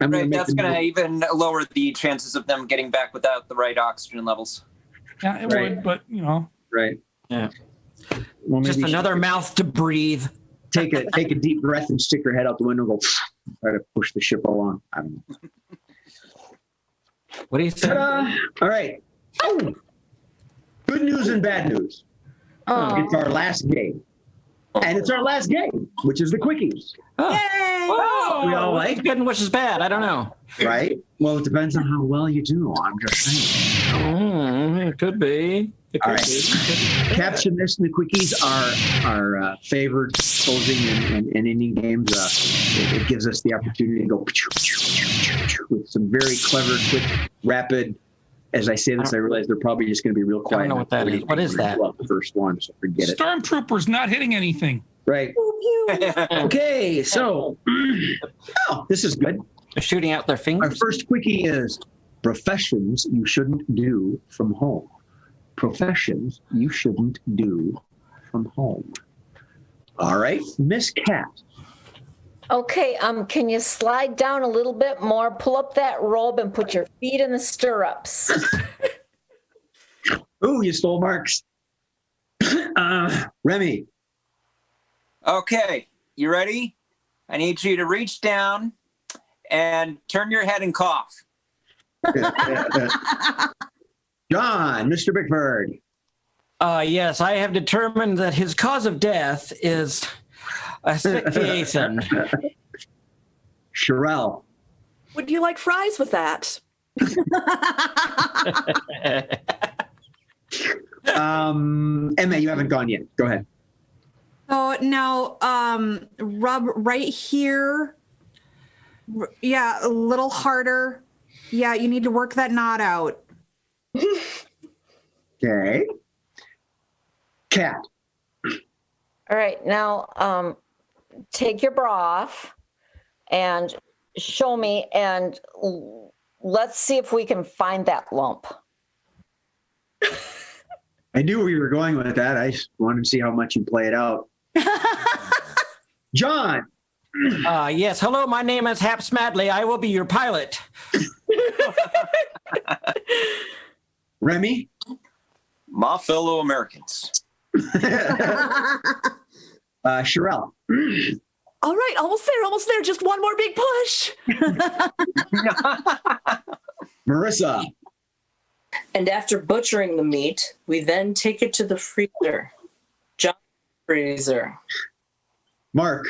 gonna Right, make that's the going to move. even lower the chances of them getting back without the right oxygen levels. Yeah, it Right. would, but Right. Yeah. Well, Just maybe she another could mouth to breathe. take a deep breath and stick her head out the window and go try to push the ship along. I don't know. What do you say? Ta-da! All right. Oh. Good news and bad news. Oh. It's our last game. And it's our last game, which is the quickies, Oh, We all which like- is good and which is bad? I don't know. right? Well, it depends on how well you do. I'm just saying. It could be. It All could right. be. Caption this, and the quickies are our favored closing and ending games. It gives us the opportunity to go with some very clever, quick, rapid. As I say this, I realize they're probably just going to be real quiet. know what that is. What is that? The first one, so forget it. stormtroopers not hitting anything. Right. Okay, so oh, this is good. They're shooting out their Our fingers. first quickie is professions you shouldn't do from home. Professions you shouldn't do from home. All right, Miss Cat. Okay, can you slide down a little bit more? Pull up that robe and put your feet in the stirrups. Ooh, you stole Mark's. Remy. Okay, you ready? I need you to reach down and turn your head and cough. John, Mr. Bickford. Yes, I have determined that his cause of death is asphyxiation. Sherelle. Would you like fries with that? Emma, you haven't gone yet. Go ahead. So now, rub right here. Yeah, a little harder. Yeah, you need to work that knot out. Okay. Cat. All right, now take your bra off and show me, and let's see if we can find that lump. I knew where you were going with that. I just wanted to see how much you play it out. John. Yes, hello, my name is Hap Smadley. I will be your pilot. Remy. My fellow Americans. Sherelle. All right, almost there. Just one more big push. Marissa. And after butchering the meat, we then take it to the freezer. Giant freezer. Mark.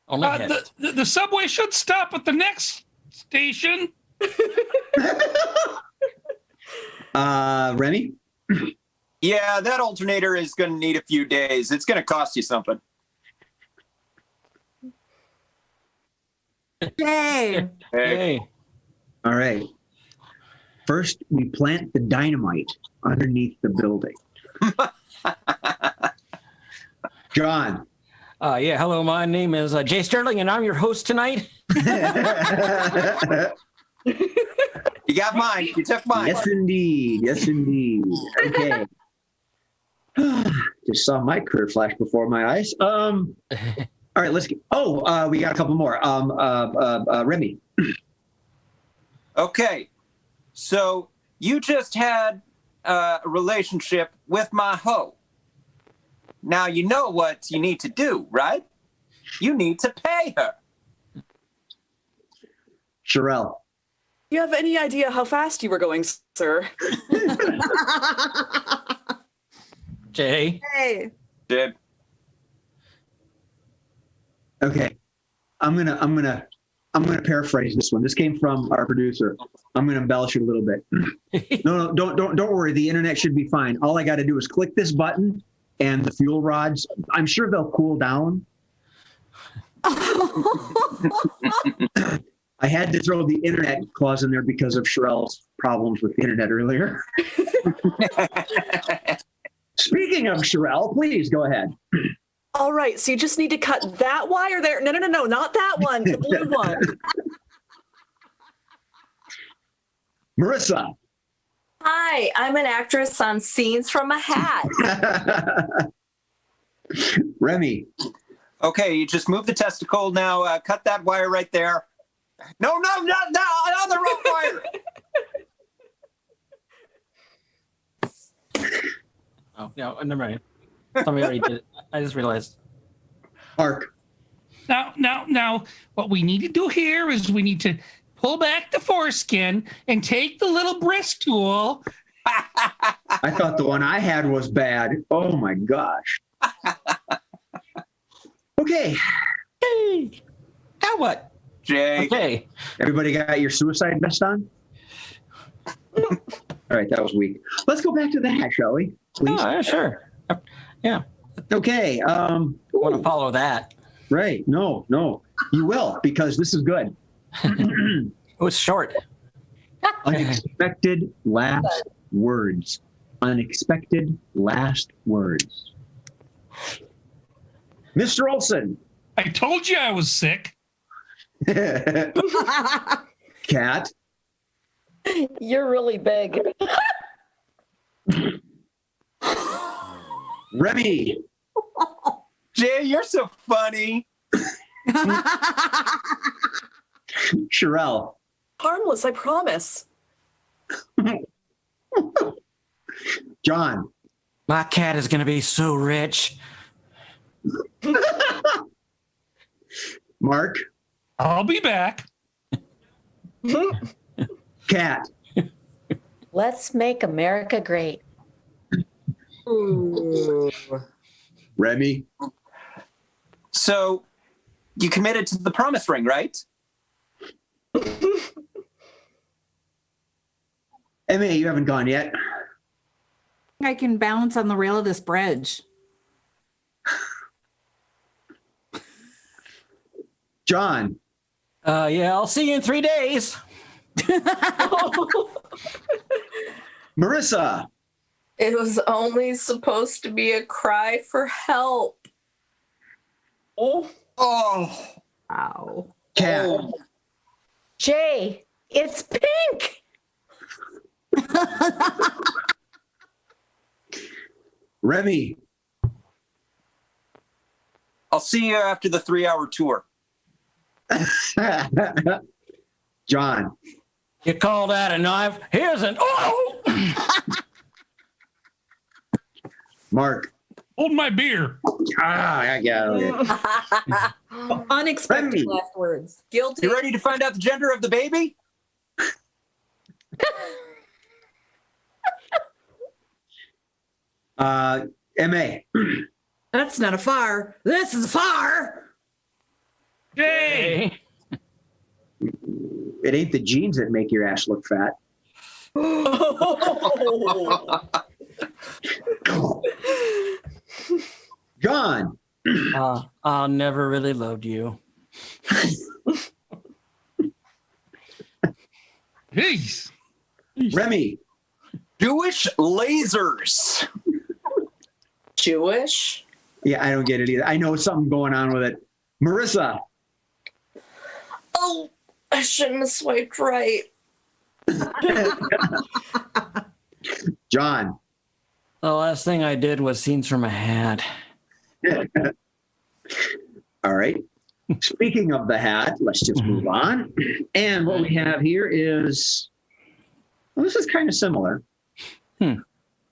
Only hit. The subway should stop at the next station. Remy. Yeah, that alternator is going to need a few days. It's going to cost you something. Yay. Hey. All right. First, we plant the dynamite underneath the building. John. Yeah, hello, my name is Jay Sterling, and I'm your host tonight. You got mine. You took mine. Yes, indeed. Yes, indeed. Okay. Just saw my career flash before my eyes. All right, let's get. Oh, we got a couple more. Remy. Okay. So you just had a relationship with my hoe. Now you know what you need to do, right? You need to pay her. Sherelle. You have any idea how fast you were going, sir? Jay. Hey. Did. Okay. I'm gonna paraphrase this one. This came from our producer. I'm gonna embellish it a little bit. No, don't worry. The internet should be fine. All I got to do is click this button, and the fuel rods. I'm sure they'll cool down. I had to throw the internet clause in there because of Sherelle's problems with the internet earlier. Speaking of Sherelle, please go ahead. All right, so you just need to cut that wire there. No, not that one, the blue one. Marissa. Hi, I'm an actress on Scenes from a Hat. Remy. Okay, you just move the testicle now. Cut that wire right there. No, not on the wrong wire. Oh, no, never mind. Somebody already did it. I just realized. Mark. Now, what we need to do here is we need to pull back the foreskin and take the little brisk tool. I thought the one I had was bad. Oh my gosh. Okay. Hey, now what? Jay. Okay. Everybody got your suicide vest on? All right, that was weak. Let's go back to the hat, shall we? Please. Oh, yeah, sure. Yeah. Okay. Want to follow that? Right. No, you will, because this is good. It was short. Unexpected last words. Unexpected last words. Mr. Olson. I told you I was sick. Cat. You're really big. Remy. Jay, you're so funny. Sherelle. Harmless, I promise. John. My cat is going to be so rich. Mark. I'll be back. Cat. Let's make America great. Remy. So, you committed to the promise ring, right? Emma, you haven't gone yet. I can balance on the rail of this bridge. John. Yeah, I'll see you in 3 days. Marissa. It was only supposed to be a cry for help. Oh. Wow. Cat. Oh. Jay, it's pink. Remy. I'll see you after the 3-hour tour. John. You call that a knife? Here's an Mark. Hold my beer. Yeah. Okay. Unexpected Remy. last words. Guilty. You ready to find out the gender of the baby? MA. That's not a far. This is a far. Jay. It ain't the jeans that make your ass look fat. John. I never really loved you. Jeez. Remy. Jewish lasers. Jewish? Yeah, I don't get it either. I know something going on with it. Marissa. Oh, I shouldn't have swiped right. John. The last thing I did was Scenes from a Hat. All right. Speaking of the hat, let's just move on. And what we have here is, well, this is kind of similar.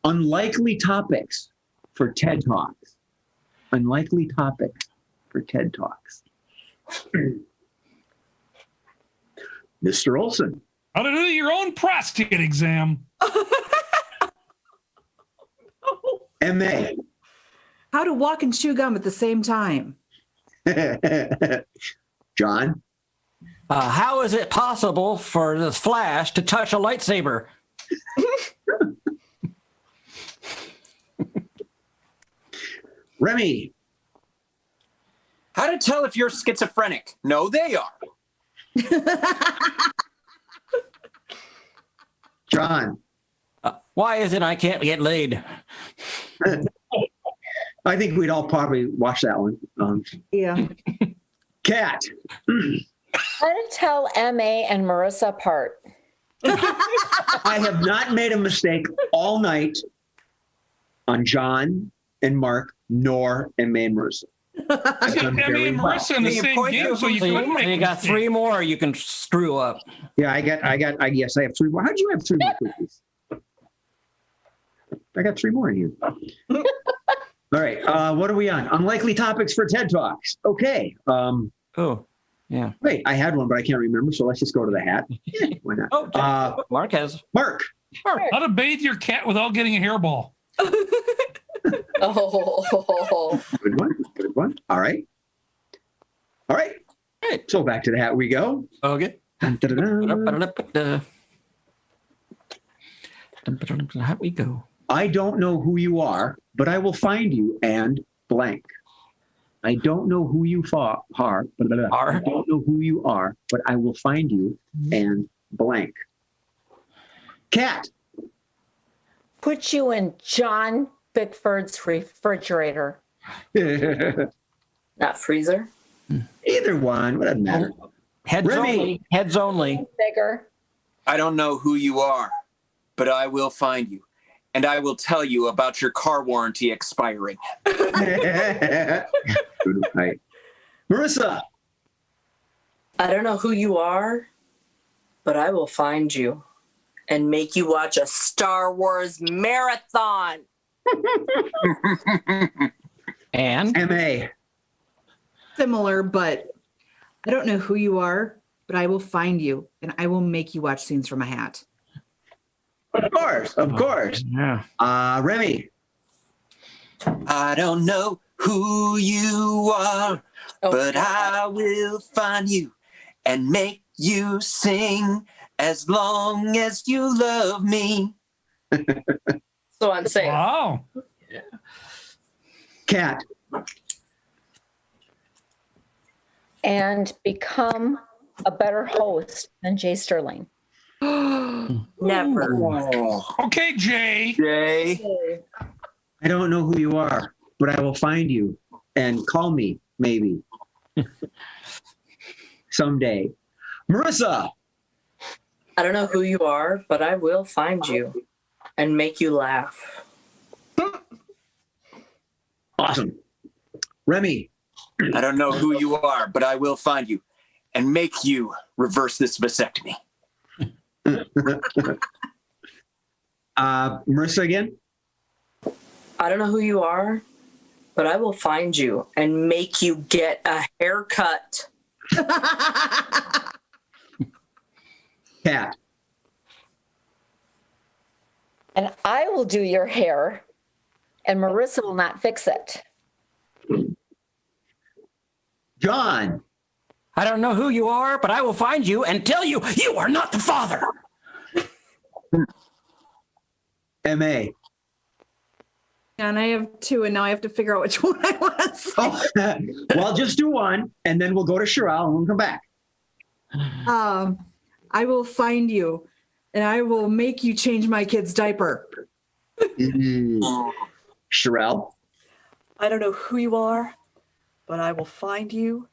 Unlikely topics for TED Talks. Unlikely topics for TED Talks. Mr. Olson. How to do your own prostate exam. MA. How to walk and chew gum at the same time. John. How is it possible for the Flash to touch a lightsaber? Remy. How to tell if you're schizophrenic? No, they are. John. Why is it I can't get laid? I think we'd all probably watch that one. Yeah. Cat. How to tell MA and Marissa apart. I have not made a mistake all night on John and Mark, nor in May and Marissa. I've done Emmy and very Marissa in the You same point game, to so you who's couldn't make You a got mistake. 3 more you can screw up. Yeah, yes, I have 3 more. How'd you have 3 more cookies? I got 3 more in you. All right, what are we on? Unlikely topics for TED Talks. Okay. Oh, yeah. Wait, I had one, but I can't remember, so let's just go to the hat. Why not? Oh, Mark has. Mark. How to bathe your cat without getting a hairball. Oh. Good one. Good one. All right. All right. So back to the hat we go. Okay. Dun, dun, dun, dun. How we go. I don't know who you are, but I will find you and blank. I don't know who you are, I don't know who you are, but I will find you and blank. Cat. Put you in John Bickford's refrigerator. Not freezer. Either one, what doesn't matter. Heads Remy. only. Heads only. Bigger. I don't know who you are, but I will find you. And I will tell you about your car warranty expiring. Right. Marissa. I don't know who you are, but I will find you and make you watch a Star Wars marathon. And M.A. Similar, but I don't know who you are, but I will find you and I will make you watch scenes from a hat. Of course, of course. yeah. Remy. I don't know who you are, but I will find you and make you sing as long as you love me. So I'm saying, Wow. Cat. And become a better host than Jay Sterling. never. Okay, Jay. Jay. I don't know who you are, but I will find you and call me, maybe. Someday. Marissa. I don't know who you are, but I will find you and make you laugh. Awesome. Remy. I don't know who you are, but I will find you and make you reverse this vasectomy. Marissa again. I don't know who you are, but I will find you and make you get a haircut. Cat. And I will do your hair, and Marissa will not fix it. John. I don't know who you are, but I will find you and tell you you are not the father. M.A. And I have 2, and now I have to figure out which one I want to say. Oh, well, just do one, and then we'll go to Sherelle, and we'll come back. I will find you, and I will make you change my kid's diaper. Sherelle. I don't know who you are, but I will find you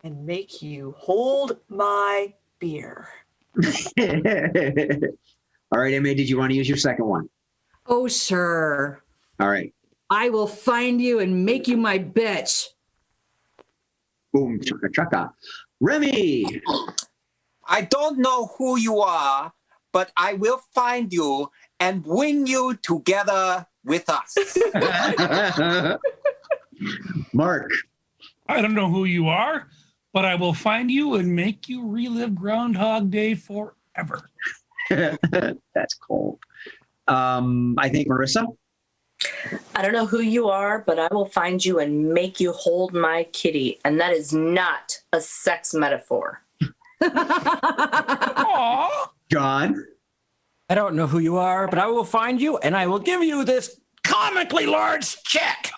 and make you hold my beer. All right, M.A., did you want to use your second one? Oh, sure. All right. I will find you and make you my bitch. Boom, chaka chaka. Remy. I don't know who you are, but I will find you and bring you together with us. Mark. I don't know who you are, but I will find you and make you relive Groundhog Day forever. That's cold. I think Marissa. I don't know who you are, but I will find you and make you hold my kitty. And that is not a sex metaphor. Aw. John. I don't know who you are, but I will find you and I will give you this comically large check.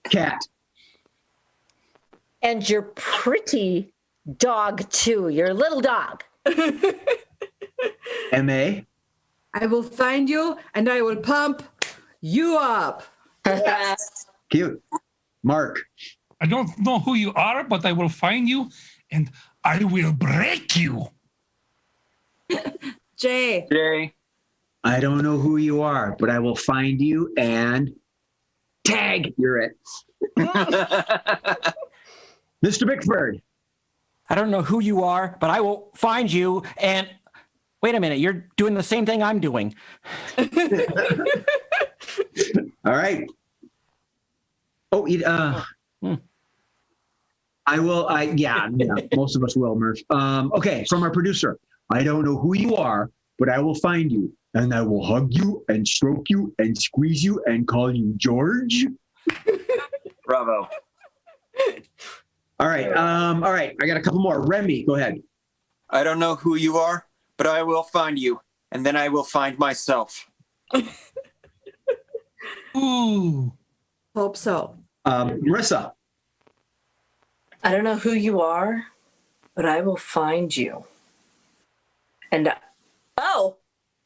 Cat. And your pretty dog, too, your little dog. M.A. I will find you and I will pump you up. Cute. Mark. I don't know who you are, but I will find you and I will break you. Jay. Jay. I don't know who you are, but I will find you and tag. You're it. Mr. Bickford. I don't know who you are, but I will find you and wait a minute, you're doing the same thing I'm doing. All right. Oh, I will. Yeah, most of us will, Murph. Okay, from our producer. I don't know who you are, but I will find you and I will hug you and stroke you and squeeze you and call you George. Bravo. All right. All right. I got a couple more. Remy, go ahead. I don't know who you are, but I will find you, and then I will find myself. Ooh. Hope so. Marissa. I don't know who you are, but I will find you. And oh,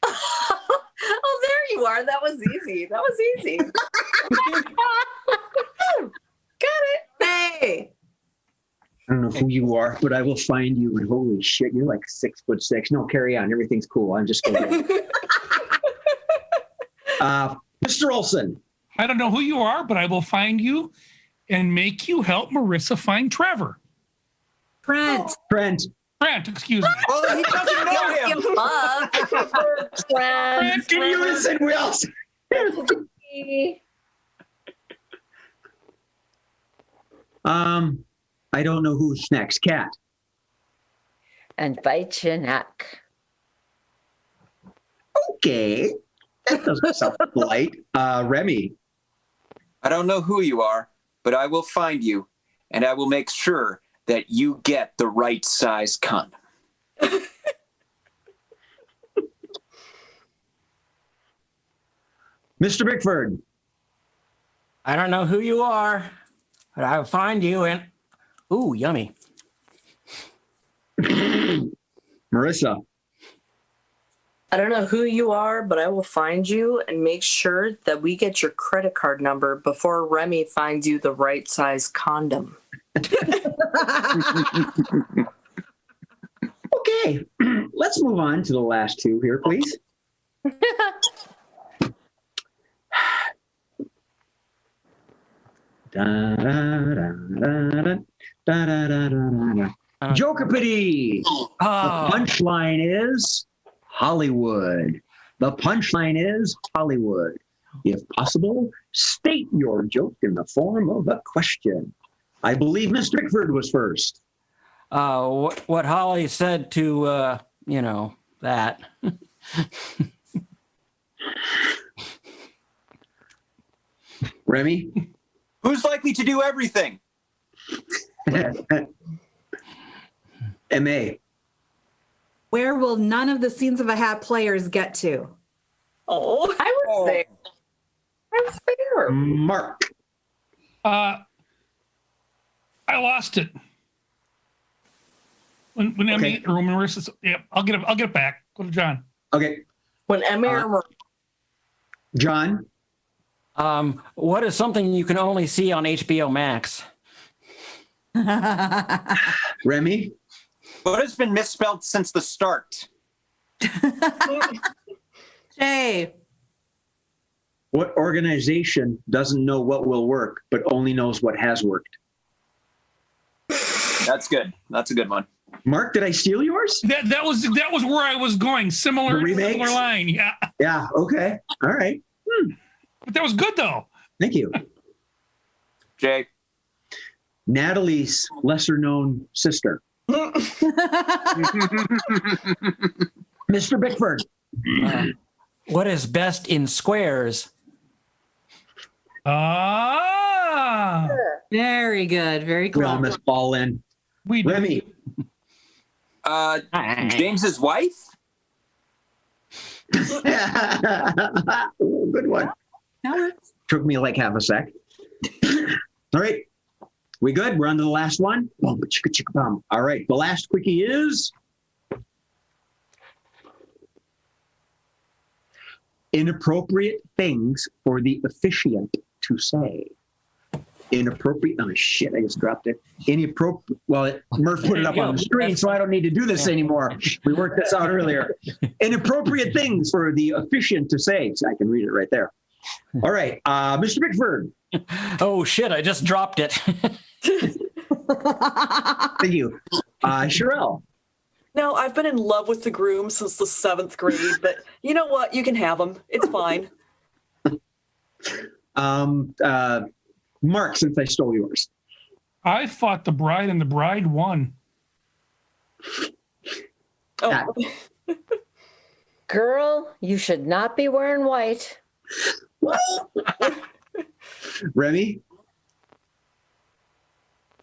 oh, there you are. That was easy. That was easy. Got it. Hey. I don't know who you are, but I will find you. And holy shit, you're like 6'6". No, carry on. Everything's cool. I'm just kidding. Mr. Olson. I don't know who you are, but I will find you and make you help Marissa find Trevor. Trent. Trent. Trent, excuse me. Well, he doesn't know him. Trent, Can you listen, Wills? I don't know who's next. Cat. And bite your neck. Okay. That doesn't sound polite. Remy. I don't know who you are, but I will find you, and I will make sure that you get the right size condom. Mr. Bickford. I don't know who you are, but I'll find you and ooh, yummy. Marissa. I don't know who you are, but I will find you and make sure that we get your credit card number before Remy finds you the right size condom. Okay. Let's move on to the last two here, please. Jokerpity. The punchline is Hollywood. The punchline is Hollywood. If possible, state your joke in the form of a question. I believe Mr. Bickford was first. What Holly said to, that. Remy? Who's likely to do everything? M.A. Where will none of the Scenes of a Hat players get to? Oh, I was there. I was there. Mark. I lost it. When Emmy or when Marissa, yeah, I'll get it back. Go to John. Okay. When Emmy or John. What is something you can only see on HBO Max? Remy. What has been misspelled since the start? Jay. What organization doesn't know what will work, but only knows what has worked? That's good. That's a good one. Mark, did I steal yours? That was where I was going. Similar line. Yeah. Yeah. Okay. All right. But that was good though. Thank you. Jay. Natalie's lesser known sister. Mr. Bickford. What is best in squares? Very good. Very We clever. almost fall in. Remy. James's wife? Ooh, good one. Took me like half a sec. All right. We good? We're on to the last one. Boom, chicka, chicka, bum. All right. The last quickie is inappropriate things for the officiant to say. inappropriate. Oh shit! I just dropped it. Inappropriate. Well, Murph put it up on the screen, so I don't need to do this anymore. We worked this out earlier. Inappropriate things for the officiant to say. So I can read it right there. All right, Mr. Bickford. Oh shit! I just dropped it. Thank you, Sherelle. No, I've been in love with the groom since the 7th grade, but you know what? You can have him. It's fine. Mark, since I stole yours. I fought the bride and the bride won. Oh. Girl, you should not be wearing white. Remy?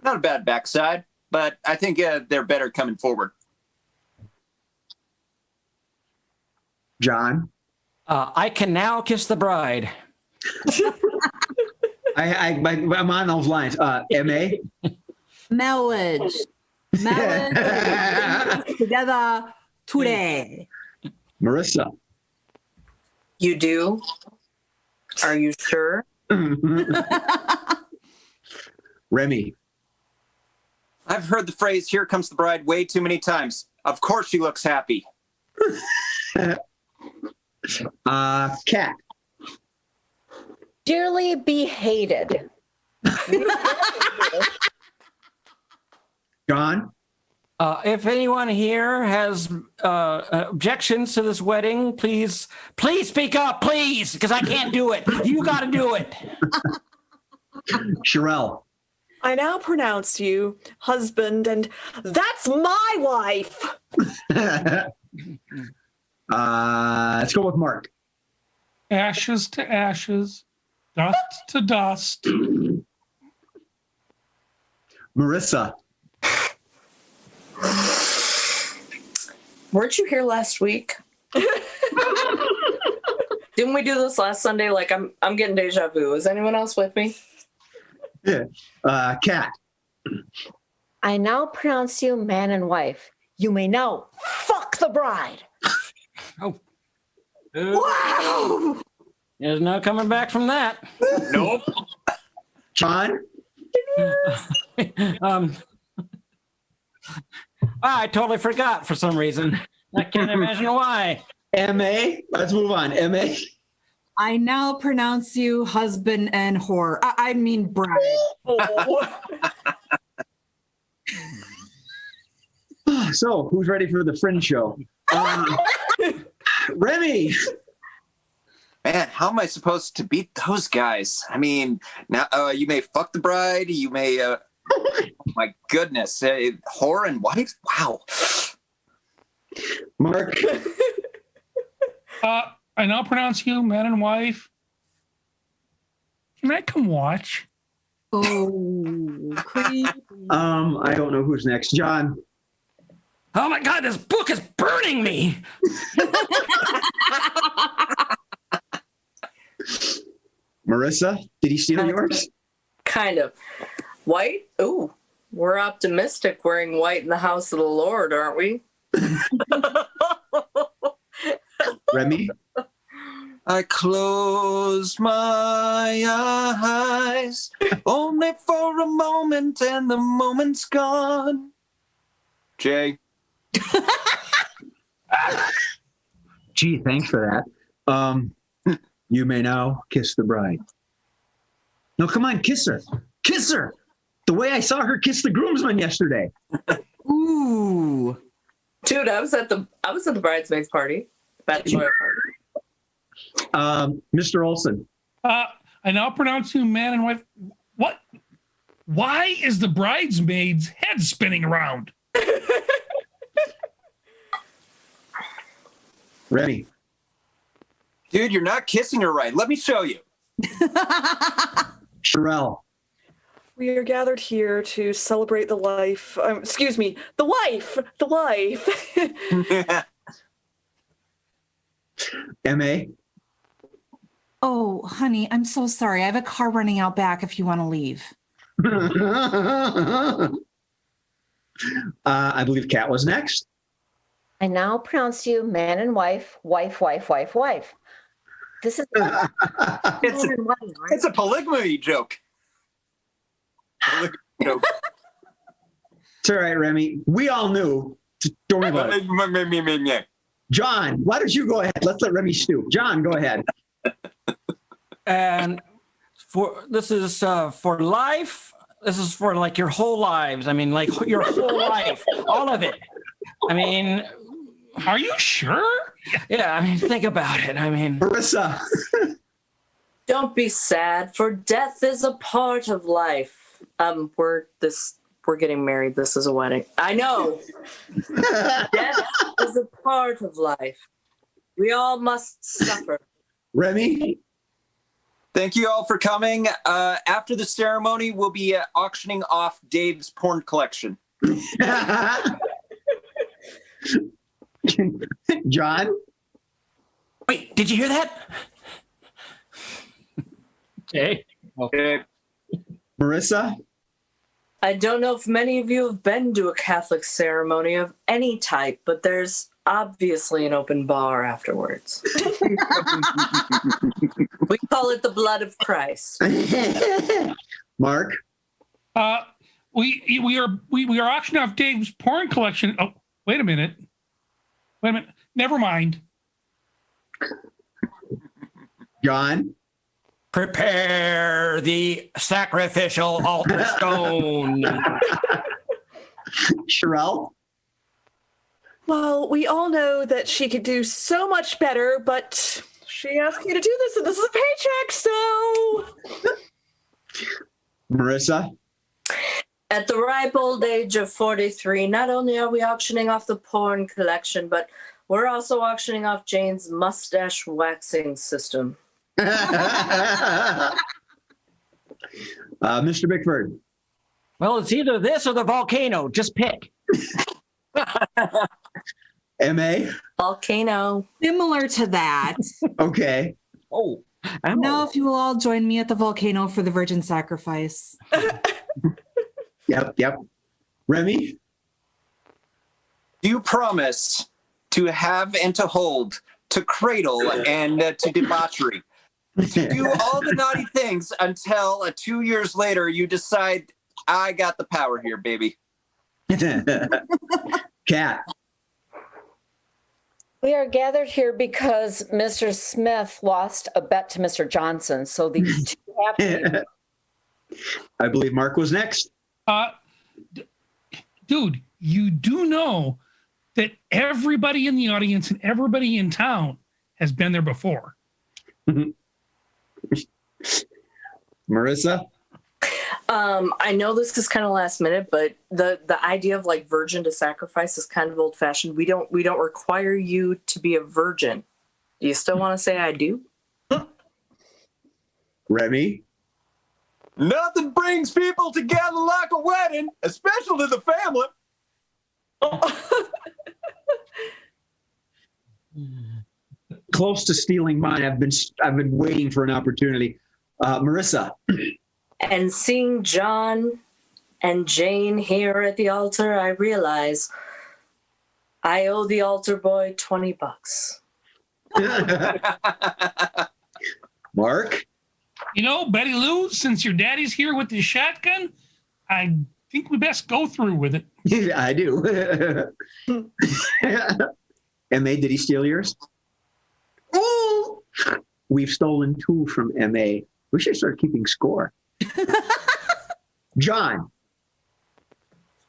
Not a bad backside, but I think they're better coming forward. John? I can now kiss the bride. I'm on those lines. M.A.? Marriage. Together today. Marissa? You do? Are you sure? Remy? I've heard the phrase, here comes the bride, way too many times. Of course she looks happy. Kat? Dearly be hated. John? If anyone here has objections to this wedding, please speak up, please, because I can't do it. You got to do it. Sherelle? I now pronounce you husband, and that's my wife. Let's go with Mark. Ashes to ashes, dust to dust. Marissa? Weren't you here last week? Didn't we do this last Sunday? Like I'm getting deja vu. Is anyone else with me? Yeah. Kat? I now pronounce you man and wife. You may now fuck the bride. Oh. Wow. There's no coming back from that. Nope. John? I totally forgot for some reason. I can't imagine why. M.A.? Let's move on. M.A.? I now pronounce you husband and whore. I mean bride. So, who's ready for the Fringe show? Remy? Man, how am I supposed to beat those guys? I mean, now you may fuck the bride, you may, oh my goodness, whore and wife? Wow. Mark? I now pronounce you man and wife. Can I come watch? Oh, creepy. I don't know who's next. John? Oh my God, this book is burning me. Marissa? Did he steal yours? Kind of. White? Ooh, we're optimistic wearing white in the house of the Lord, aren't we? Remy? I close my eyes only for a moment and the moment's gone. Jay? Gee, thanks for that. You may now kiss the bride. No, come on, kiss her. Kiss her. The way I saw her kiss the groomsman yesterday. Ooh. Dude, I was at the bridesmaids party, bachelorette party. Mr. Olson. I now pronounce you man and wife. What? Why is the bridesmaid's head spinning around? Remy. Dude, you're not kissing her right. Let me show you. Sherelle. We are gathered here to celebrate the life. The wife. The wife. M.A. Oh, honey, I'm so sorry. I have a car running out back if you want to leave. I believe Kat was next. I now pronounce you man and wife, wife, wife, wife, wife. This is It's a polygamy joke. Nope. It's all right, Remy. We all knew. Don't worry about it. John, why don't you go ahead? Let's let Remy stoop. John, go ahead. And this is for life. This is for like your whole lives. I mean, like your whole life, all of it. I mean, Are you sure? yeah. I mean, think about it. I mean, Marissa. Don't be sad, for death is a part of life. We're getting married. This is a wedding. I know. Death is a part of life. We all must suffer. Remy. Thank you all for coming. After the ceremony, we'll be auctioning off Dave's porn collection. John. wait, did you hear that? Okay. Okay. Marissa. I don't know if many of you have been to a Catholic ceremony of any type, but there's obviously an open bar afterwards. We call it the blood of Christ. Mark. We are auctioning off Dave's porn collection. Oh, wait a minute. Never mind. John. Prepare the sacrificial altar stone. Sherelle. Well, we all know that she could do so much better, but she asked me to do this, and this is a paycheck, so. Marissa. At the ripe old age of 43, not only are we auctioning off the porn collection, but we're also auctioning off Jane's mustache waxing system. Mr. Bickford. Well, it's either this or the volcano. Just pick. M.A. Volcano. Similar to that. Okay. Oh. Now, if you will all join me at the volcano for the virgin sacrifice. Yep. Remy. Do you promise to have and to hold, to cradle and to debauchery, to do all the naughty things until 2 years later you decide, I got the power here, baby? Cat. We are gathered here because Mr. Smith lost a bet to Mr. Johnson. So these two have to be. I believe Mark was next. Dude, you do know that everybody in the audience and everybody in town has been there before. Marissa. I know this is kind of last minute, but the idea of like virgin to sacrifice is kind of old fashioned. We don't require you to be a virgin. Do you still want to say I do? Remy. Nothing brings people together like a wedding, especially the family. Close to stealing mine. I've been waiting for an opportunity. Marissa. And seeing John and Jane here at the altar, I realize I owe the altar boy $20. Mark. You know, Betty Lou, since your daddy's here with his shotgun, I think we best go through with it. Yeah, I do. M.A., did he steal yours? Oh, we've stolen 2 from M.A. We should start keeping score. John.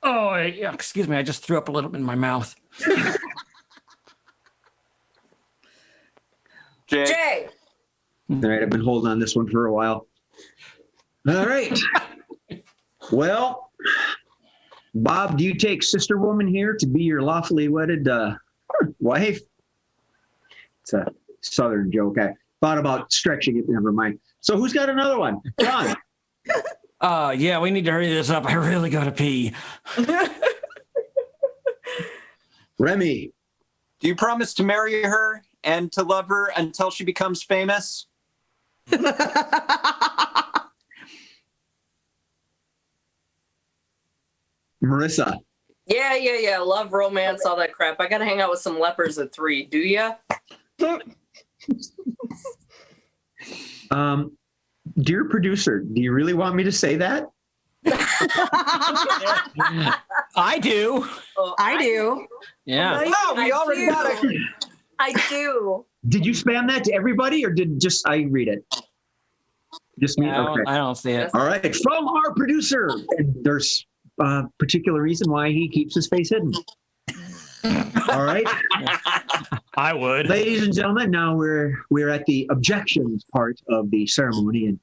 Oh, yeah, excuse me. I just threw up a little bit in my mouth. Jay. All right, I've been holding on this one for a while. All right. Well, Bob, do you take sister woman here to be your lawfully wedded wife? It's a Southern joke. I thought about stretching it. Never mind. So who's got another one? John. Yeah, we need to hurry this up. I really got to pee. Remy. Do you promise to marry her and to love her until she becomes famous? Marissa. Yeah. Love, romance, all that crap. I got to hang out with some lepers at 3. Do ya? Dear producer, do you really want me to say that? I do. Oh, I do. Yeah. Oh, we already got it. I do. Did you spam that to everybody, or did just I read it? Just me? Okay. I don't see it. All right. From our producer. And there's a particular reason why he keeps his face hidden. All right. I would. Ladies and gentlemen, now we're at the objections part of the ceremony, and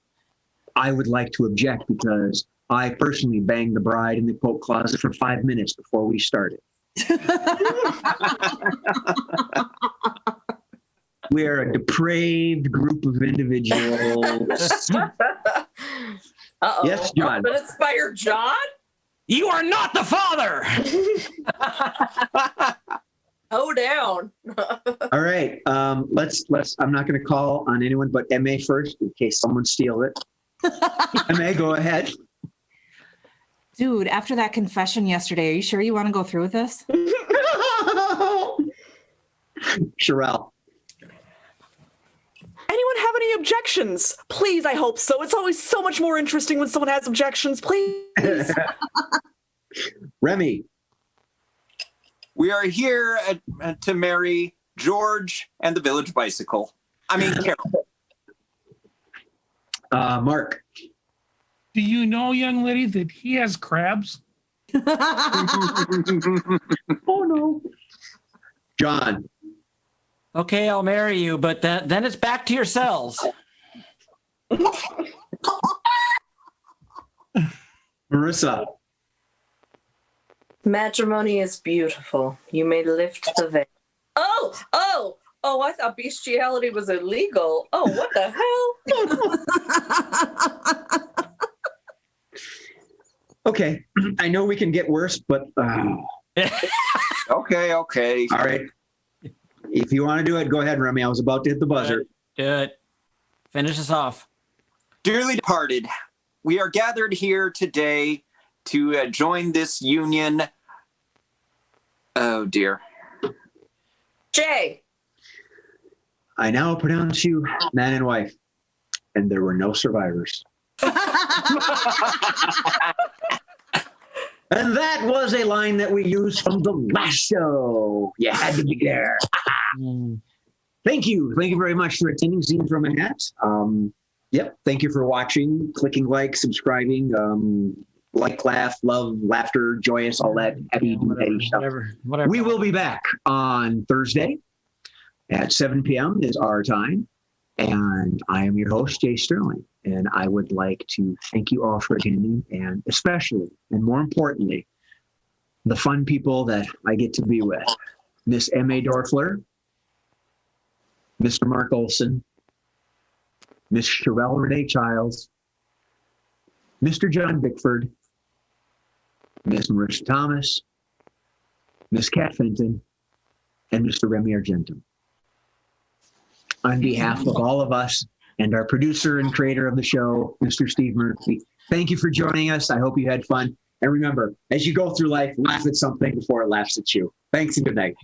I would like to object because I personally banged the bride in the coat closet for 5 minutes before we started. We are a depraved group of individuals. Uh-oh. Yes, John. But inspire John? You are not the father. Oh, down. All right. Let's. I'm not going to call on anyone but MA first in case someone steals it. MA, go ahead. Dude, after that confession yesterday, are you sure you want to go through with this? Sherelle. Anyone have any objections? Please, I hope so. It's always so much more interesting when someone has objections. Please. Remy. We are here to marry George and the village bicycle. I mean, Carol. Mark. Do you know, young lady, that he has crabs? Oh, no. John. Okay, I'll marry you, but then it's back to yourselves. Marissa. Matrimony is beautiful. You may lift the veil. Oh, I thought bestiality was illegal. Oh, what the hell? Okay. I know we can get worse, but Okay. all right. If you want to do it, go ahead, Remy. I was about to hit the buzzer. Do it. Finish us off. Dearly departed, we are gathered here today to join this union. Oh, dear. Jay. I now pronounce you man and wife, and there were no survivors. And that was a line that we used from the last show. You had to be there. Thank you. Thank you very much for attending Scenes from a Hat. Yep. Thank you for watching, clicking like, subscribing, like, laugh, love, laughter, joyous, all that happy stuff. Whatever. We will be back on Thursday at 7 p.m. is our time. And I am your host, Jay Sterling. And I would like to thank you all for attending, and especially, and more importantly, the fun people that I get to be with. Miss M.A. Dorfler, Mr. Mark Olson, Miss Sherelle Renee Childs, Mr. John Bickford, Miss Marissa Thomas, Miss Kat Fenton, and Mr. Remy Argentum. On behalf of all of us and our producer and creator of the show, Mr. Steve Murphy, thank you for joining us. I hope you had fun. And remember, as you go through life, laugh at something before it laughs at you. Thanks and good night.